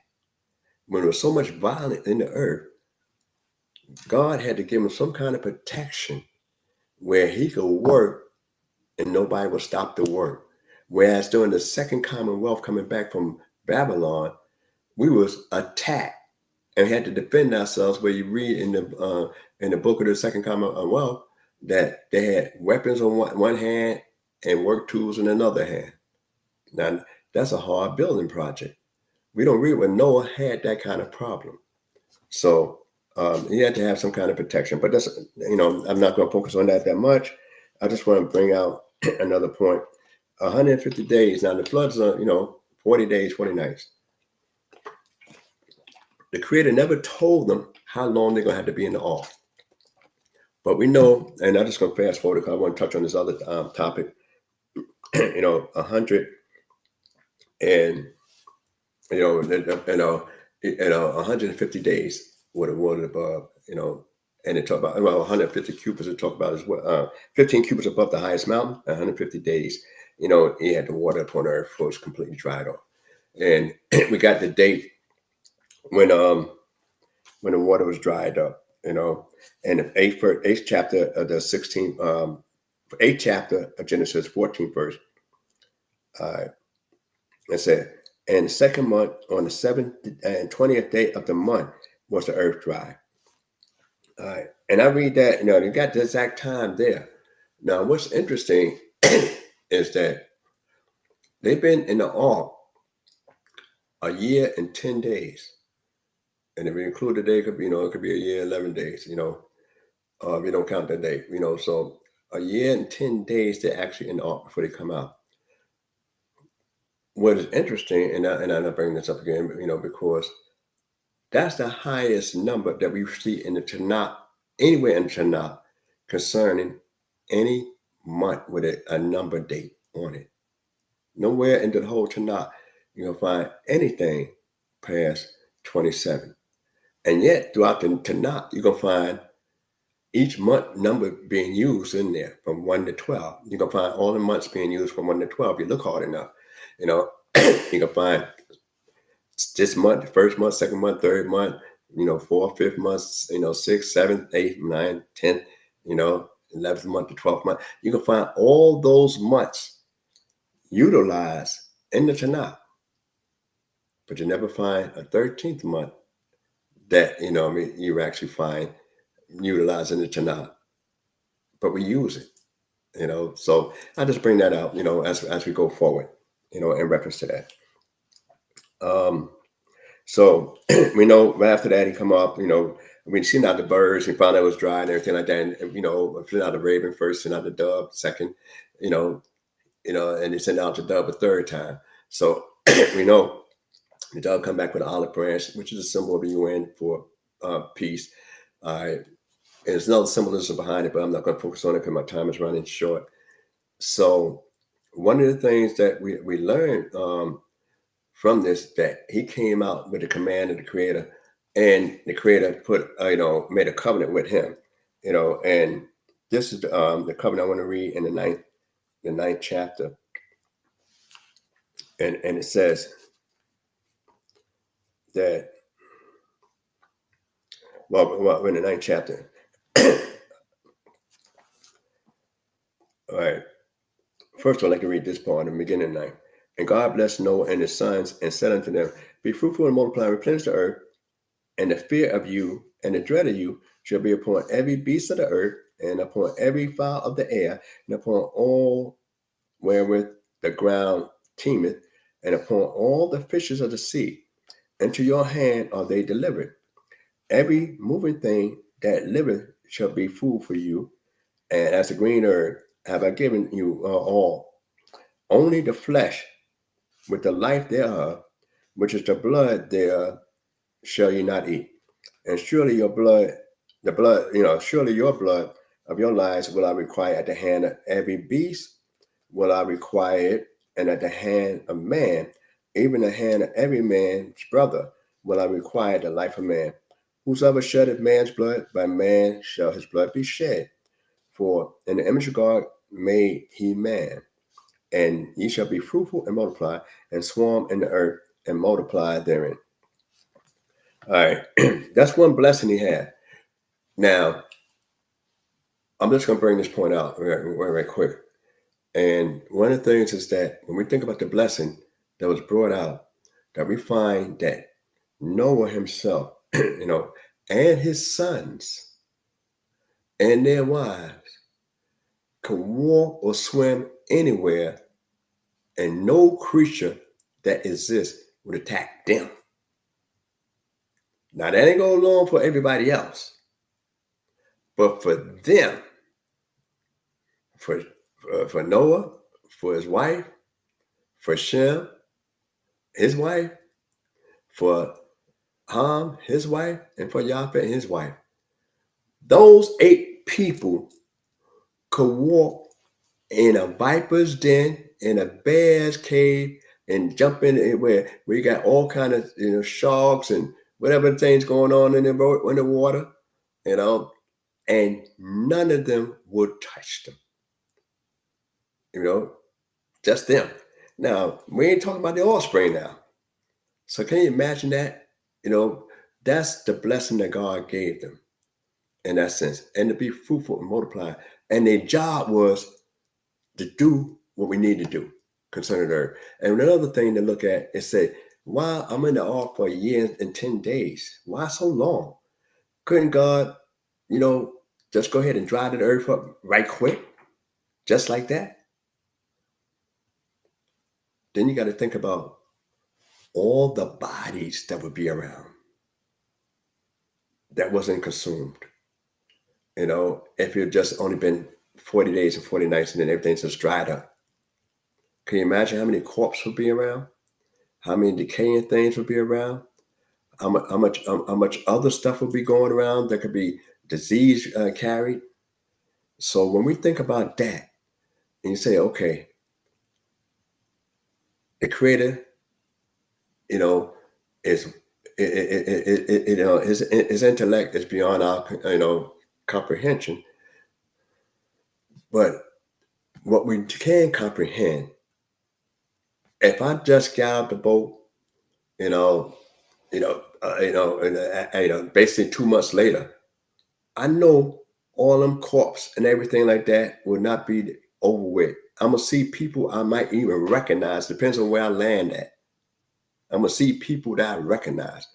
When there was so much violence in the earth, God had to give him some kind of protection where he could work and nobody would stop the work. Whereas during the Second Commonwealth coming back from Babylon, we was attacked and had to defend ourselves, where you read in the book of the Second Commonwealth that they had weapons on one hand and work tools in another hand. Now, that's a hard building project. We don't read when Noah had that kind of problem. So he had to have some kind of protection. But that's, I'm not going to focus on that much. I just want to bring out another point. 150 days. Now, the floods are, 40 days, 40 nights. The Creator never told them how long they're going to have to be in the ark. But we know, and I'm just going to fast forward because I want to touch on this other topic. 100 and 150 days with the water above, and it talk about 150 cubits. It talk about as well, 15 cubits above the highest mountain, 150 days. He had the water upon earth was completely dried off, and we got the date when the water was dried up. And the eighth chapter of the 16th 8th chapter of Genesis, 14th verse. It said, and the second month, on the 7th and 20th day of the month, was the earth dry. All right. And I read that, they got the exact time there. Now, what's interesting is that they've been in the ark a year and 10 days. And if we include the day, it could be, it could be a year, 11 days, if you don't count that day, so a year and 10 days they're actually in the ark before they come out. What is interesting, and I'm not bringing this up again, because that's the highest number that we see in the Tanakh, anywhere in the Tanakh, concerning any month with a number date on it. Nowhere in the whole Tanakh you can find anything past 27. And yet, throughout the Tanakh, you can find each month number being used in there from 1 to 12. You can find all the months being used from 1 to 12. You look hard enough, you can find this month, the first month, second month, third month, 4th, 5th month, 6th, 7th, 8th, 9th, 10th, 11th month to 12th month. You can find all those months utilized in the Tanakh, but you never find a 13th month that, you actually find utilized in the Tanakh, but we use it, so I just bring that out, as we go forward, in reference to that. So we know right after that he come up, we seen out the birds, he found out it was dry and everything like that. And sent out the raven first, sent out the dove second, and he sent out the dove a third time. So we know the dove come back with an olive branch, which is a symbol of the UN for peace. There's another symbolism behind it, but I'm not going to focus on it because my time is running short. So one of the things that we learned from this, that he came out with the command of the Creator, and the Creator put made a covenant with him, and this is the covenant I want to read in the ninth chapter, and it says that, well in the 9th chapter. All right, first of all, I'd like to read this part in the beginning of 9. And God blessed Noah and his sons and said unto them, be fruitful and multiply, replenish the earth, and the fear of you and the dread of you shall be upon every beast of the earth, and upon every fowl of the air, and upon all wherewith the ground teemeth, and upon all the fishes of the sea. Into your hand are they delivered. Every moving thing that liveth shall be food for you, and as the green herb have I given you all. Only the flesh with the life thereof, which is the blood thereof, shall ye not eat. And surely your blood, surely your blood of your lives will I require at the hand of every beast, will I require it, and at the hand of man, even the hand of every man's brother, will I require the life of man. Whosoever sheddeth man's blood, by man shall his blood be shed. For in the image of God made he man. And ye shall be fruitful and multiply, and swarm in the earth, and multiply therein. All right, that's one blessing he had. Now, I'm just going to bring this point out very quick. And one of the things is that when we think about the blessing that was brought out, that we find that Noah himself, and his sons and their wives could walk or swim anywhere, and no creature that exists would attack them. Now, that ain't going along for everybody else, but for them, for Noah, for his wife, for Shem, his wife, for Ham, his wife, and for Japheth, his wife. Those 8 people could walk in a viper's den, in a bear's cave, and jump in where you got all kind of sharks and whatever things going on in the water, and none of them would touch them. Just them. Now, we ain't talking about the offspring now. So can you imagine that? That's the blessing that God gave them in that sense. And to be fruitful and multiply. And their job was to do what we need to do concerning the earth. And another thing to look at is say, why I'm in the ark for a year and 10 days? Why so long? Couldn't God, just go ahead and dry the earth up right quick, just like that? Then you got to think about all the bodies that would be around that wasn't consumed. If it just only been 40 days and 40 nights and then everything's just dried up. Can you imagine how many corpses would be around? How many decaying things would be around? How much other stuff would be going around? There could be disease carried. So when we think about that, and you say, okay, the Creator, is his intellect is beyond our comprehension. But what we can comprehend, if I just got out the boat, basically 2 months later, I know all them corpses and everything like that will not be over with. I'm gonna see people I might even recognize, depends on where I land at. I'm gonna see people that I recognize,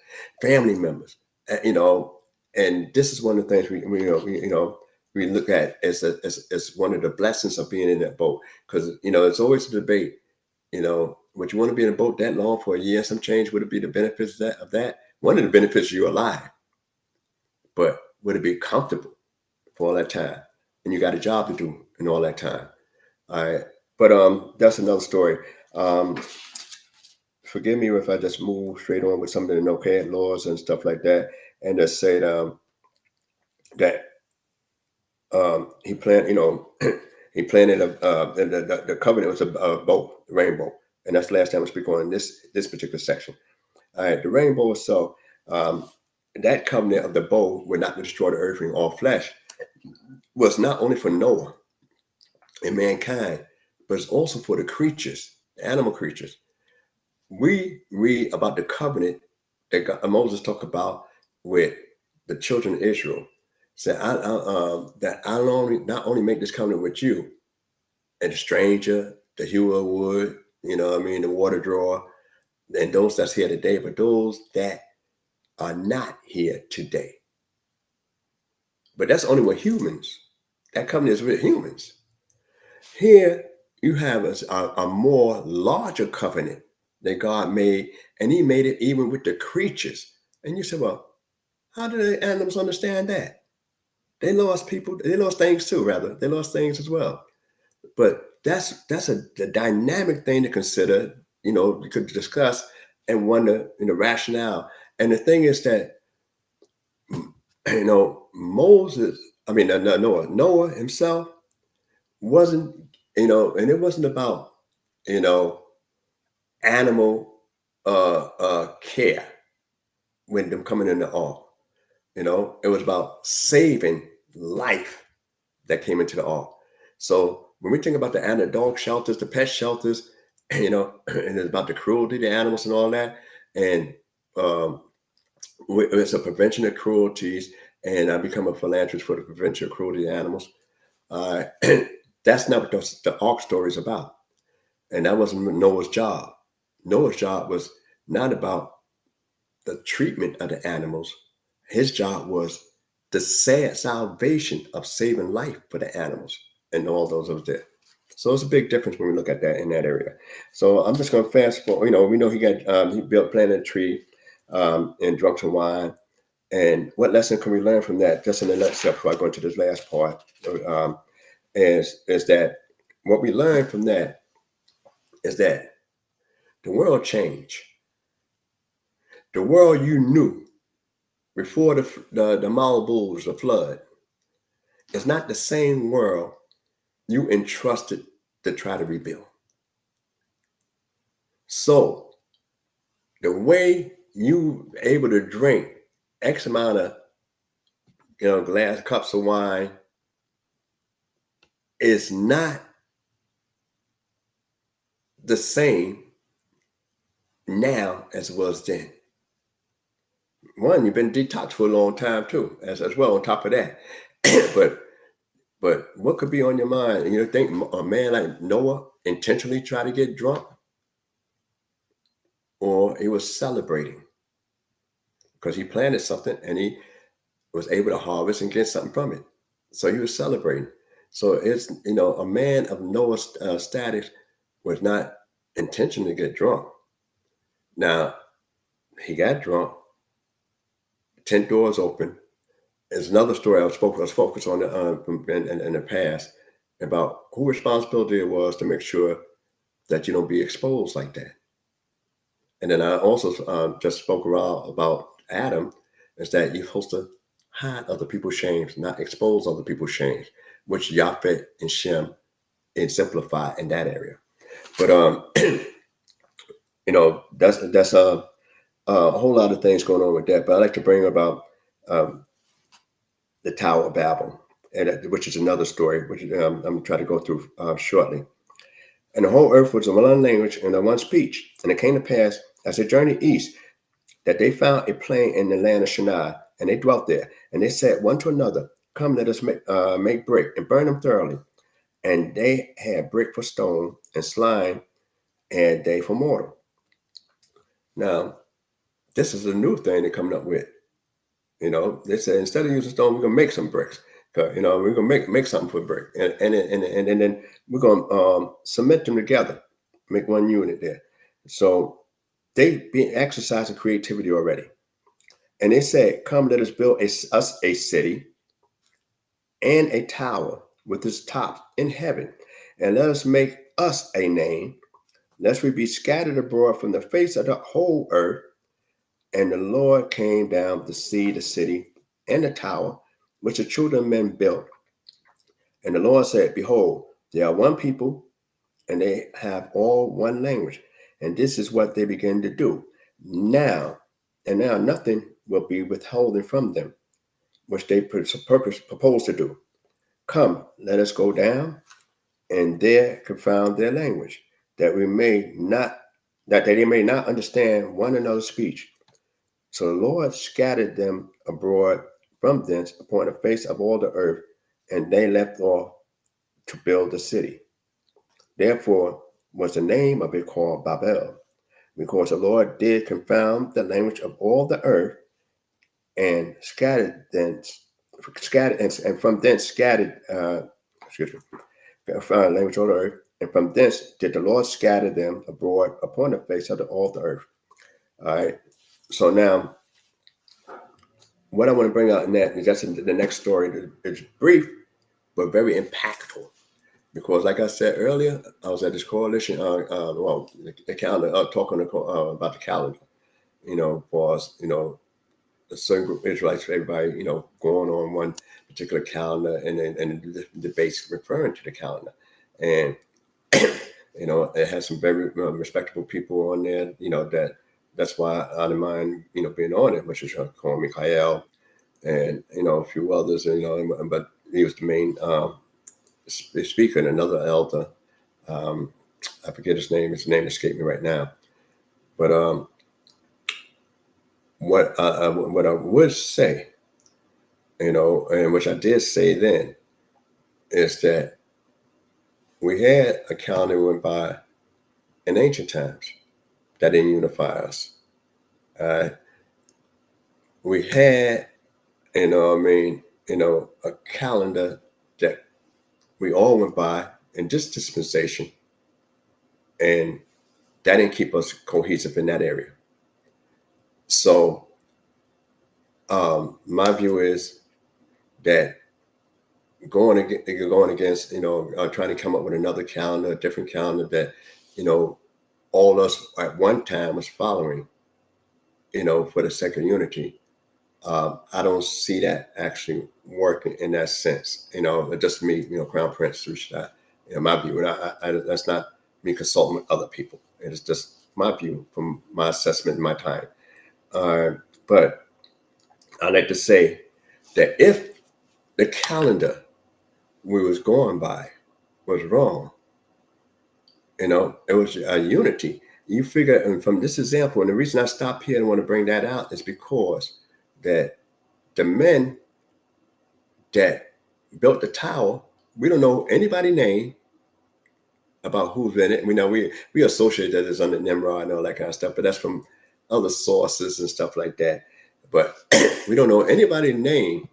family members, and this is one of the things we look at as one of the blessings of being in that boat, because it's always a debate. Would you want to be in a boat that long for a year? Some change, would it be the benefits of that? One of the benefits, you're alive, but would it be comfortable for all that time? And you got a job to do in all that time. All right, but that's another story. Forgive me if I just move straight on with some of the NOCAD laws and stuff like that, and just say that he planted, he planted the covenant was a boat, a rainbow, and that's the last time I speak on this particular section. All right, the rainbow itself, that covenant of the bow would not destroy the earth and all flesh, was not only for Noah and mankind, but it's also for the creatures, the animal creatures. We read about the covenant that Moses talked about with the children of Israel. Said, that I'll not only make this covenant with you and the stranger, the hewer of wood, the water drawer, and those that's here today, but those that are not here today. But that's only with humans. That covenant is with humans. Here you have a more larger covenant that God made, and he made it even with the creatures. And you say, well, how do the animals understand that? They lost people, they lost things too, rather. They lost things as well. But that's a dynamic thing to consider, you could discuss and wonder the rationale. And the thing is that, Noah himself wasn't, and it wasn't about, animal care when them coming in the ark. It was about saving life that came into the ark. So when we think about the dog shelters, the pet shelters, and it's about the cruelty to the animals and all that, and it's a prevention of cruelties, and I become a philanthropist for the prevention of cruelty to animals. That's not what the ark story is about. And that wasn't Noah's job. Noah's job was not about the treatment of the animals. His job was the salvation of saving life for the animals and all those of there. So it's a big difference when we look at that in that area. So I'm just going to fast forward. We know he planted a tree and drunk some wine. And what lesson can we learn from that? Just in the nutshell, before I go into this last part, is that what we learn from that is that the world changed. The world you knew before the Malabus, the flood, is not the same world you entrusted to try to rebuild. So the way you able to drink X amount of glass cups of wine is not the same now as it was then. One, you've been detoxed for a long time too, as well on top of that. But But what could be on your mind? You think a man like Noah intentionally tried to get drunk, or he was celebrating because he planted something and he was able to harvest and get something from it. So he was celebrating. So it's, a man of Noah's status was not intentionally get drunk. Now, he got drunk, tent doors open. There's another story I was focused on in the past about whose responsibility it was to make sure that you don't be exposed like that. And then I also just spoke around about Adam, is that you're supposed to hide other people's shames, not expose other people's shames, which Yahweh and Shem exemplify in that area. But that's a whole lot of things going on with that. But I like to bring about the Tower of Babel, which is another story, which I'm going to try to go through shortly. And the whole earth was in one language and in one speech. And it came to pass, as they journeyed east, that they found a plain in the land of Shinar, and they dwelt there. And they said one to another, "Come, let us make brick and burn them thoroughly." And they had brick for stone, and slime had they for mortar. Now, this is a new thing they're coming up with. They said instead of using stone, we're gonna make some bricks. We're gonna make something for brick, and then we're gonna cement them together, make one unit there. So they been exercising creativity already. And they said, "Come, let us build us a city and a tower with its top in heaven, and let us make us a name, lest we be scattered abroad from the face of the whole earth." And the Lord came down to see the city and the tower which the children of men built. And the Lord said, "Behold, they are one people, and they have all one language. And this is what they begin to do. Now nothing will be withholden from them, which they propose to do. Come, let us go down, and there confound their language, that they may not understand one another's speech." So the Lord scattered them abroad from thence upon the face of all the earth, and they left off to build the city. Therefore was the name of it called Babel, because the Lord did confound the language of all the earth, and scattered and from thence scattered language on the earth, and from thence did the Lord scatter them abroad upon the face of all the earth. All right. So now, what I want to bring out in that is that's the next story. It's brief, but very impactful. Because, like I said earlier, I was at this coalition, the calendar, talking about the calendar, for us, a certain group of Israelites, everybody, going on one particular calendar, and the debates referring to the calendar. And, it has some very respectable people on there, that's why I didn't mind, being on it, which is called Michael, and, a few others, but he was the main speaker, and another elder. I forget his name escaped me right now. But what I would say, and which I did say then, is that we had a calendar went by in ancient times that didn't unify us. We had, a calendar that we all went by in this dispensation, and that didn't keep us cohesive in that area. So my view is that going against, trying to come up with another calendar, a different calendar that, all us at one time was following, for the second unity. I don't see that actually working in that sense. Just me, Crown Prince Zurishaddai, my view. And that's not me consulting with other people. It's just my view from my assessment in my time. But I like to say that if the calendar we was going by was wrong, it was a unity. You figure, and from this example, and the reason I stop here and want to bring that out is because that the men that built the tower we don't know anybody's name about who's in it. We know we associate that as under Nimrod and all that kind of stuff, but that's from other sources and stuff like that. But we don't know anybody's name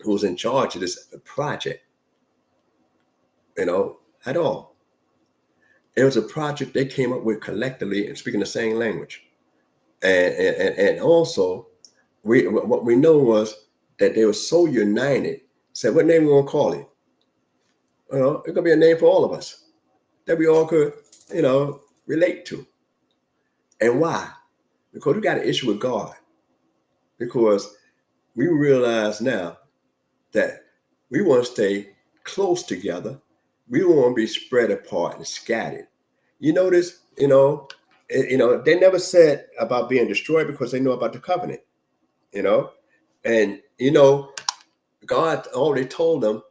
who's in charge of this project, at all. It was a project they came up with collectively and speaking the same language. And also, what we know was that they were so united. Said, what name we gonna call it? It could be a name for all of us that we all could, relate to. And why? Because we got an issue with God. Because we realize now that we want to stay close together. We don't want to be spread apart and scattered. You notice, they never said about being destroyed because they know about the covenant, and God already told them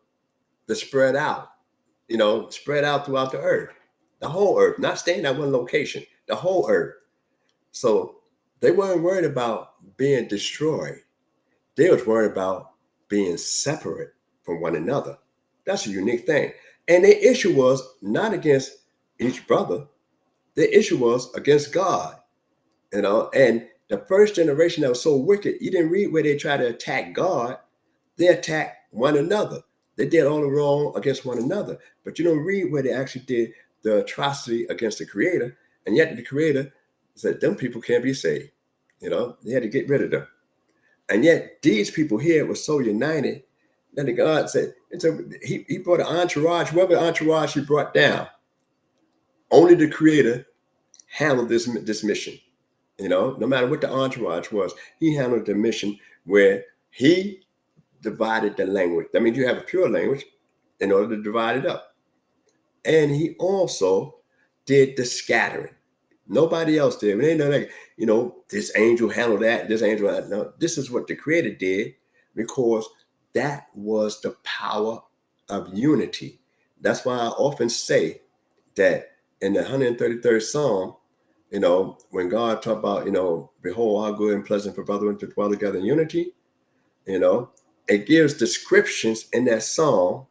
to spread out, spread out throughout the earth, the whole earth, not staying at one location, the whole earth. So they weren't worried about being destroyed. They was worried about being separate from one another. That's a unique thing. And the issue was not against each brother. The issue was against God, and the first generation that was so wicked, you didn't read where they tried to attack God. They attacked one another. They did all the wrong against one another. But you don't read where they actually did the atrocity against the Creator. And yet the Creator said, them people can't be saved. They had to get rid of them. And yet these people here were so united that the God said, he brought an entourage, whatever entourage he brought down. Only the Creator handled this mission. No matter what the entourage was, he handled the mission where he divided the language. That means you have a pure language in order to divide it up. And he also did the scattering. Nobody else did. We ain't like, this angel handled that, this angel. No, this is what the Creator did, because that was the power of unity. That's why I often say that in the 133rd Psalm, when God talked about, behold, how good and pleasant for brethren to dwell together in unity, it gives descriptions in that psalm,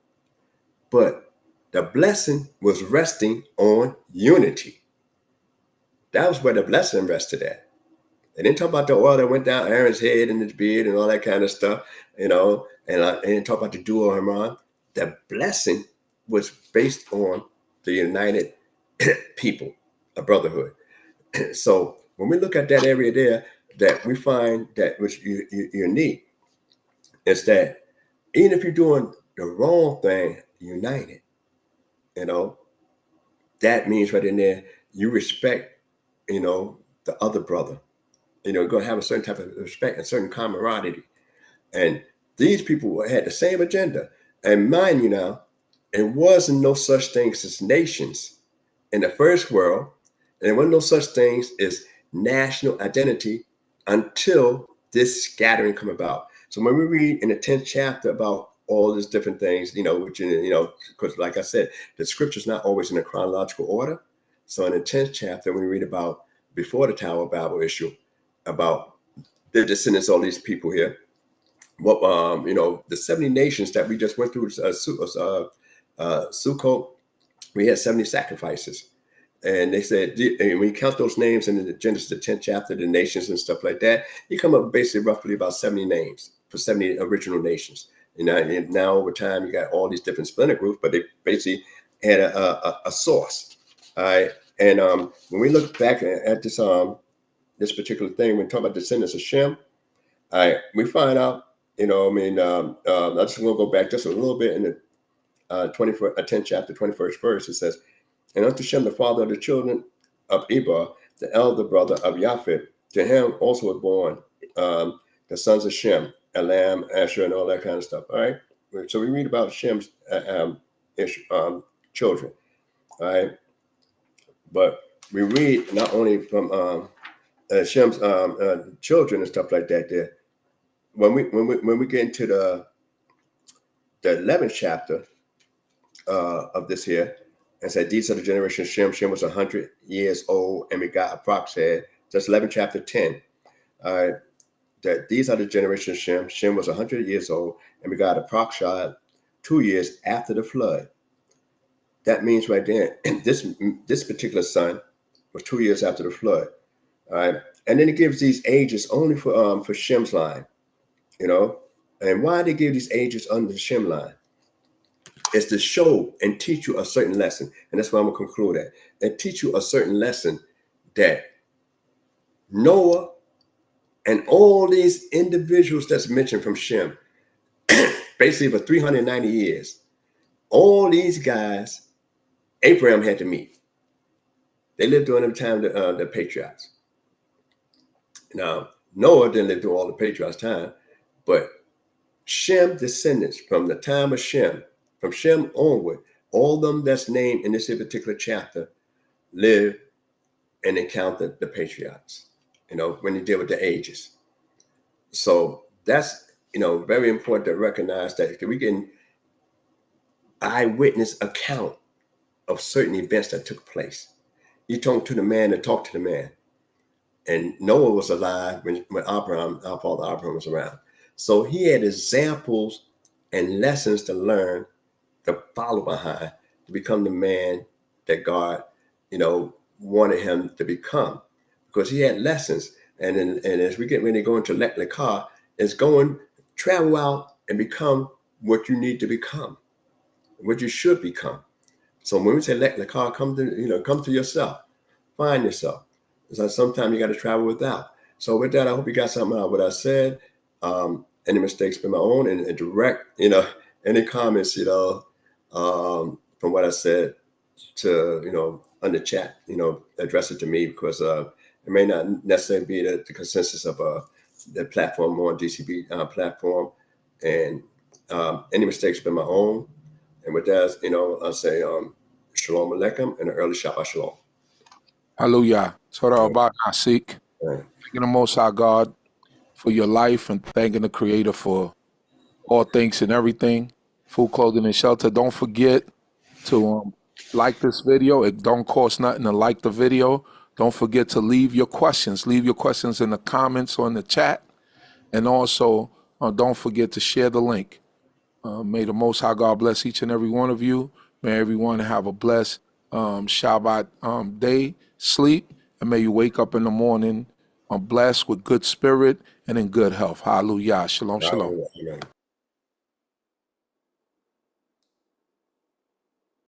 but the blessing was resting on unity. That was where the blessing rested at. They didn't talk about the oil that went down Aaron's head and his beard and all that kind of stuff, and I didn't talk about the duo Haman. The blessing was based on the united people, a brotherhood. So when we look at that area there, that we find that which unique is that even if you're doing the wrong thing, united, that means right in there, you respect, the other brother. You're going to have a certain type of respect and certain camaraderie. And these people had the same agenda. And mind you now, it wasn't no such things as nations in the first world. And there wasn't no such things as national identity until this scattering come about. So when we read in the 10th chapter about all these different things, which, because like I said, the scripture's not always in a chronological order. So in the 10th chapter, we read about before the Tower of Babel issue, about the descendants of all these people here. What, the 70 nations that we just went through, Sukkot, we had 70 sacrifices. And they said, and when you count those names in the Genesis, the 10th chapter, the nations and stuff like that, you come up basically roughly about 70 names for 70 original nations. And now over time, you got all these different splinter groups, but they basically had a source. All right. And when we look back at this this particular thing, when we talk about descendants of Shem, we find out, I just want to go back just a little bit in the 10th chapter, 21st verse. It says, and unto Shem, the father of the children of Eber, the elder brother of Japheth, to him also was born the sons of Shem, Elam, Asher, and all that kind of stuff. All right. So we read about Shem's children. All right. But we read not only from Shem's children and stuff like that. There, when we get into the 11th chapter of this here, and said, these are the generation of Shem. Shem was 100 years old, and we got a prox head. That's 11 chapter 10. That these are the generation of Shem. Shem was 100 years old, and we got a prox child 2 years after the flood. That means right there, this particular son was 2 years after the flood. All right. And then it gives these ages only for Shem's line, you know. And why they give these ages under the Shem line? Is to show and teach you a certain lesson. And that's why I'm going to conclude that. And teach you a certain lesson that Noah and all these individuals that's mentioned from Shem, basically for 390 years, all these guys, Abraham had to meet. They lived during the time of the patriarchs. Now, Noah didn't live through all the patriarchs' time, but Shem descendants from the time of Shem, from Shem onward, all them that's named in this particular chapter lived and encountered the patriarchs, you know, when you deal with the ages. So that's, you know, very important to recognize that we get an eyewitness account of certain events that took place. You talk to the man and talk to the man. And Noah was alive when Abraham, our father Abraham, was around. So he had examples and lessons to learn, to follow behind, to become the man that God, you know, wanted him to become, because he had lessons. And as we get ready to go into Lekha, it's going, travel out and become what you need to become, what you should become. So when we say Lekha, come to yourself, find yourself. It's like sometimes you got to travel without. So with that, I hope you got something out of what I said. Any mistakes been my own, and direct, you know, any comments, you know, from what I said to, you know, on the chat, you know, address it to me, because it may not necessarily be the consensus of the platform on D.C.B platform. And any mistakes been my own. And with that, you know, I'll say Shalom Aleichem and an early Shabbat Shalom. Hallelujah. Tower of Babel, Nasik. Right. Thanking the Most High God for your life, and thanking the Creator for all things and everything, food, clothing, and shelter. Don't forget to like this video. It don't cost nothing to like the video. Don't forget to leave your questions. Leave your questions in the comments or in the chat. And also, don't forget to share the link. May the Most High God bless each and every one of you. May everyone have a blessed Shabbat day, sleep, and may you wake up in the morning blessed with good spirit and in good health. Hallelujah. Shalom, shalom. Amen.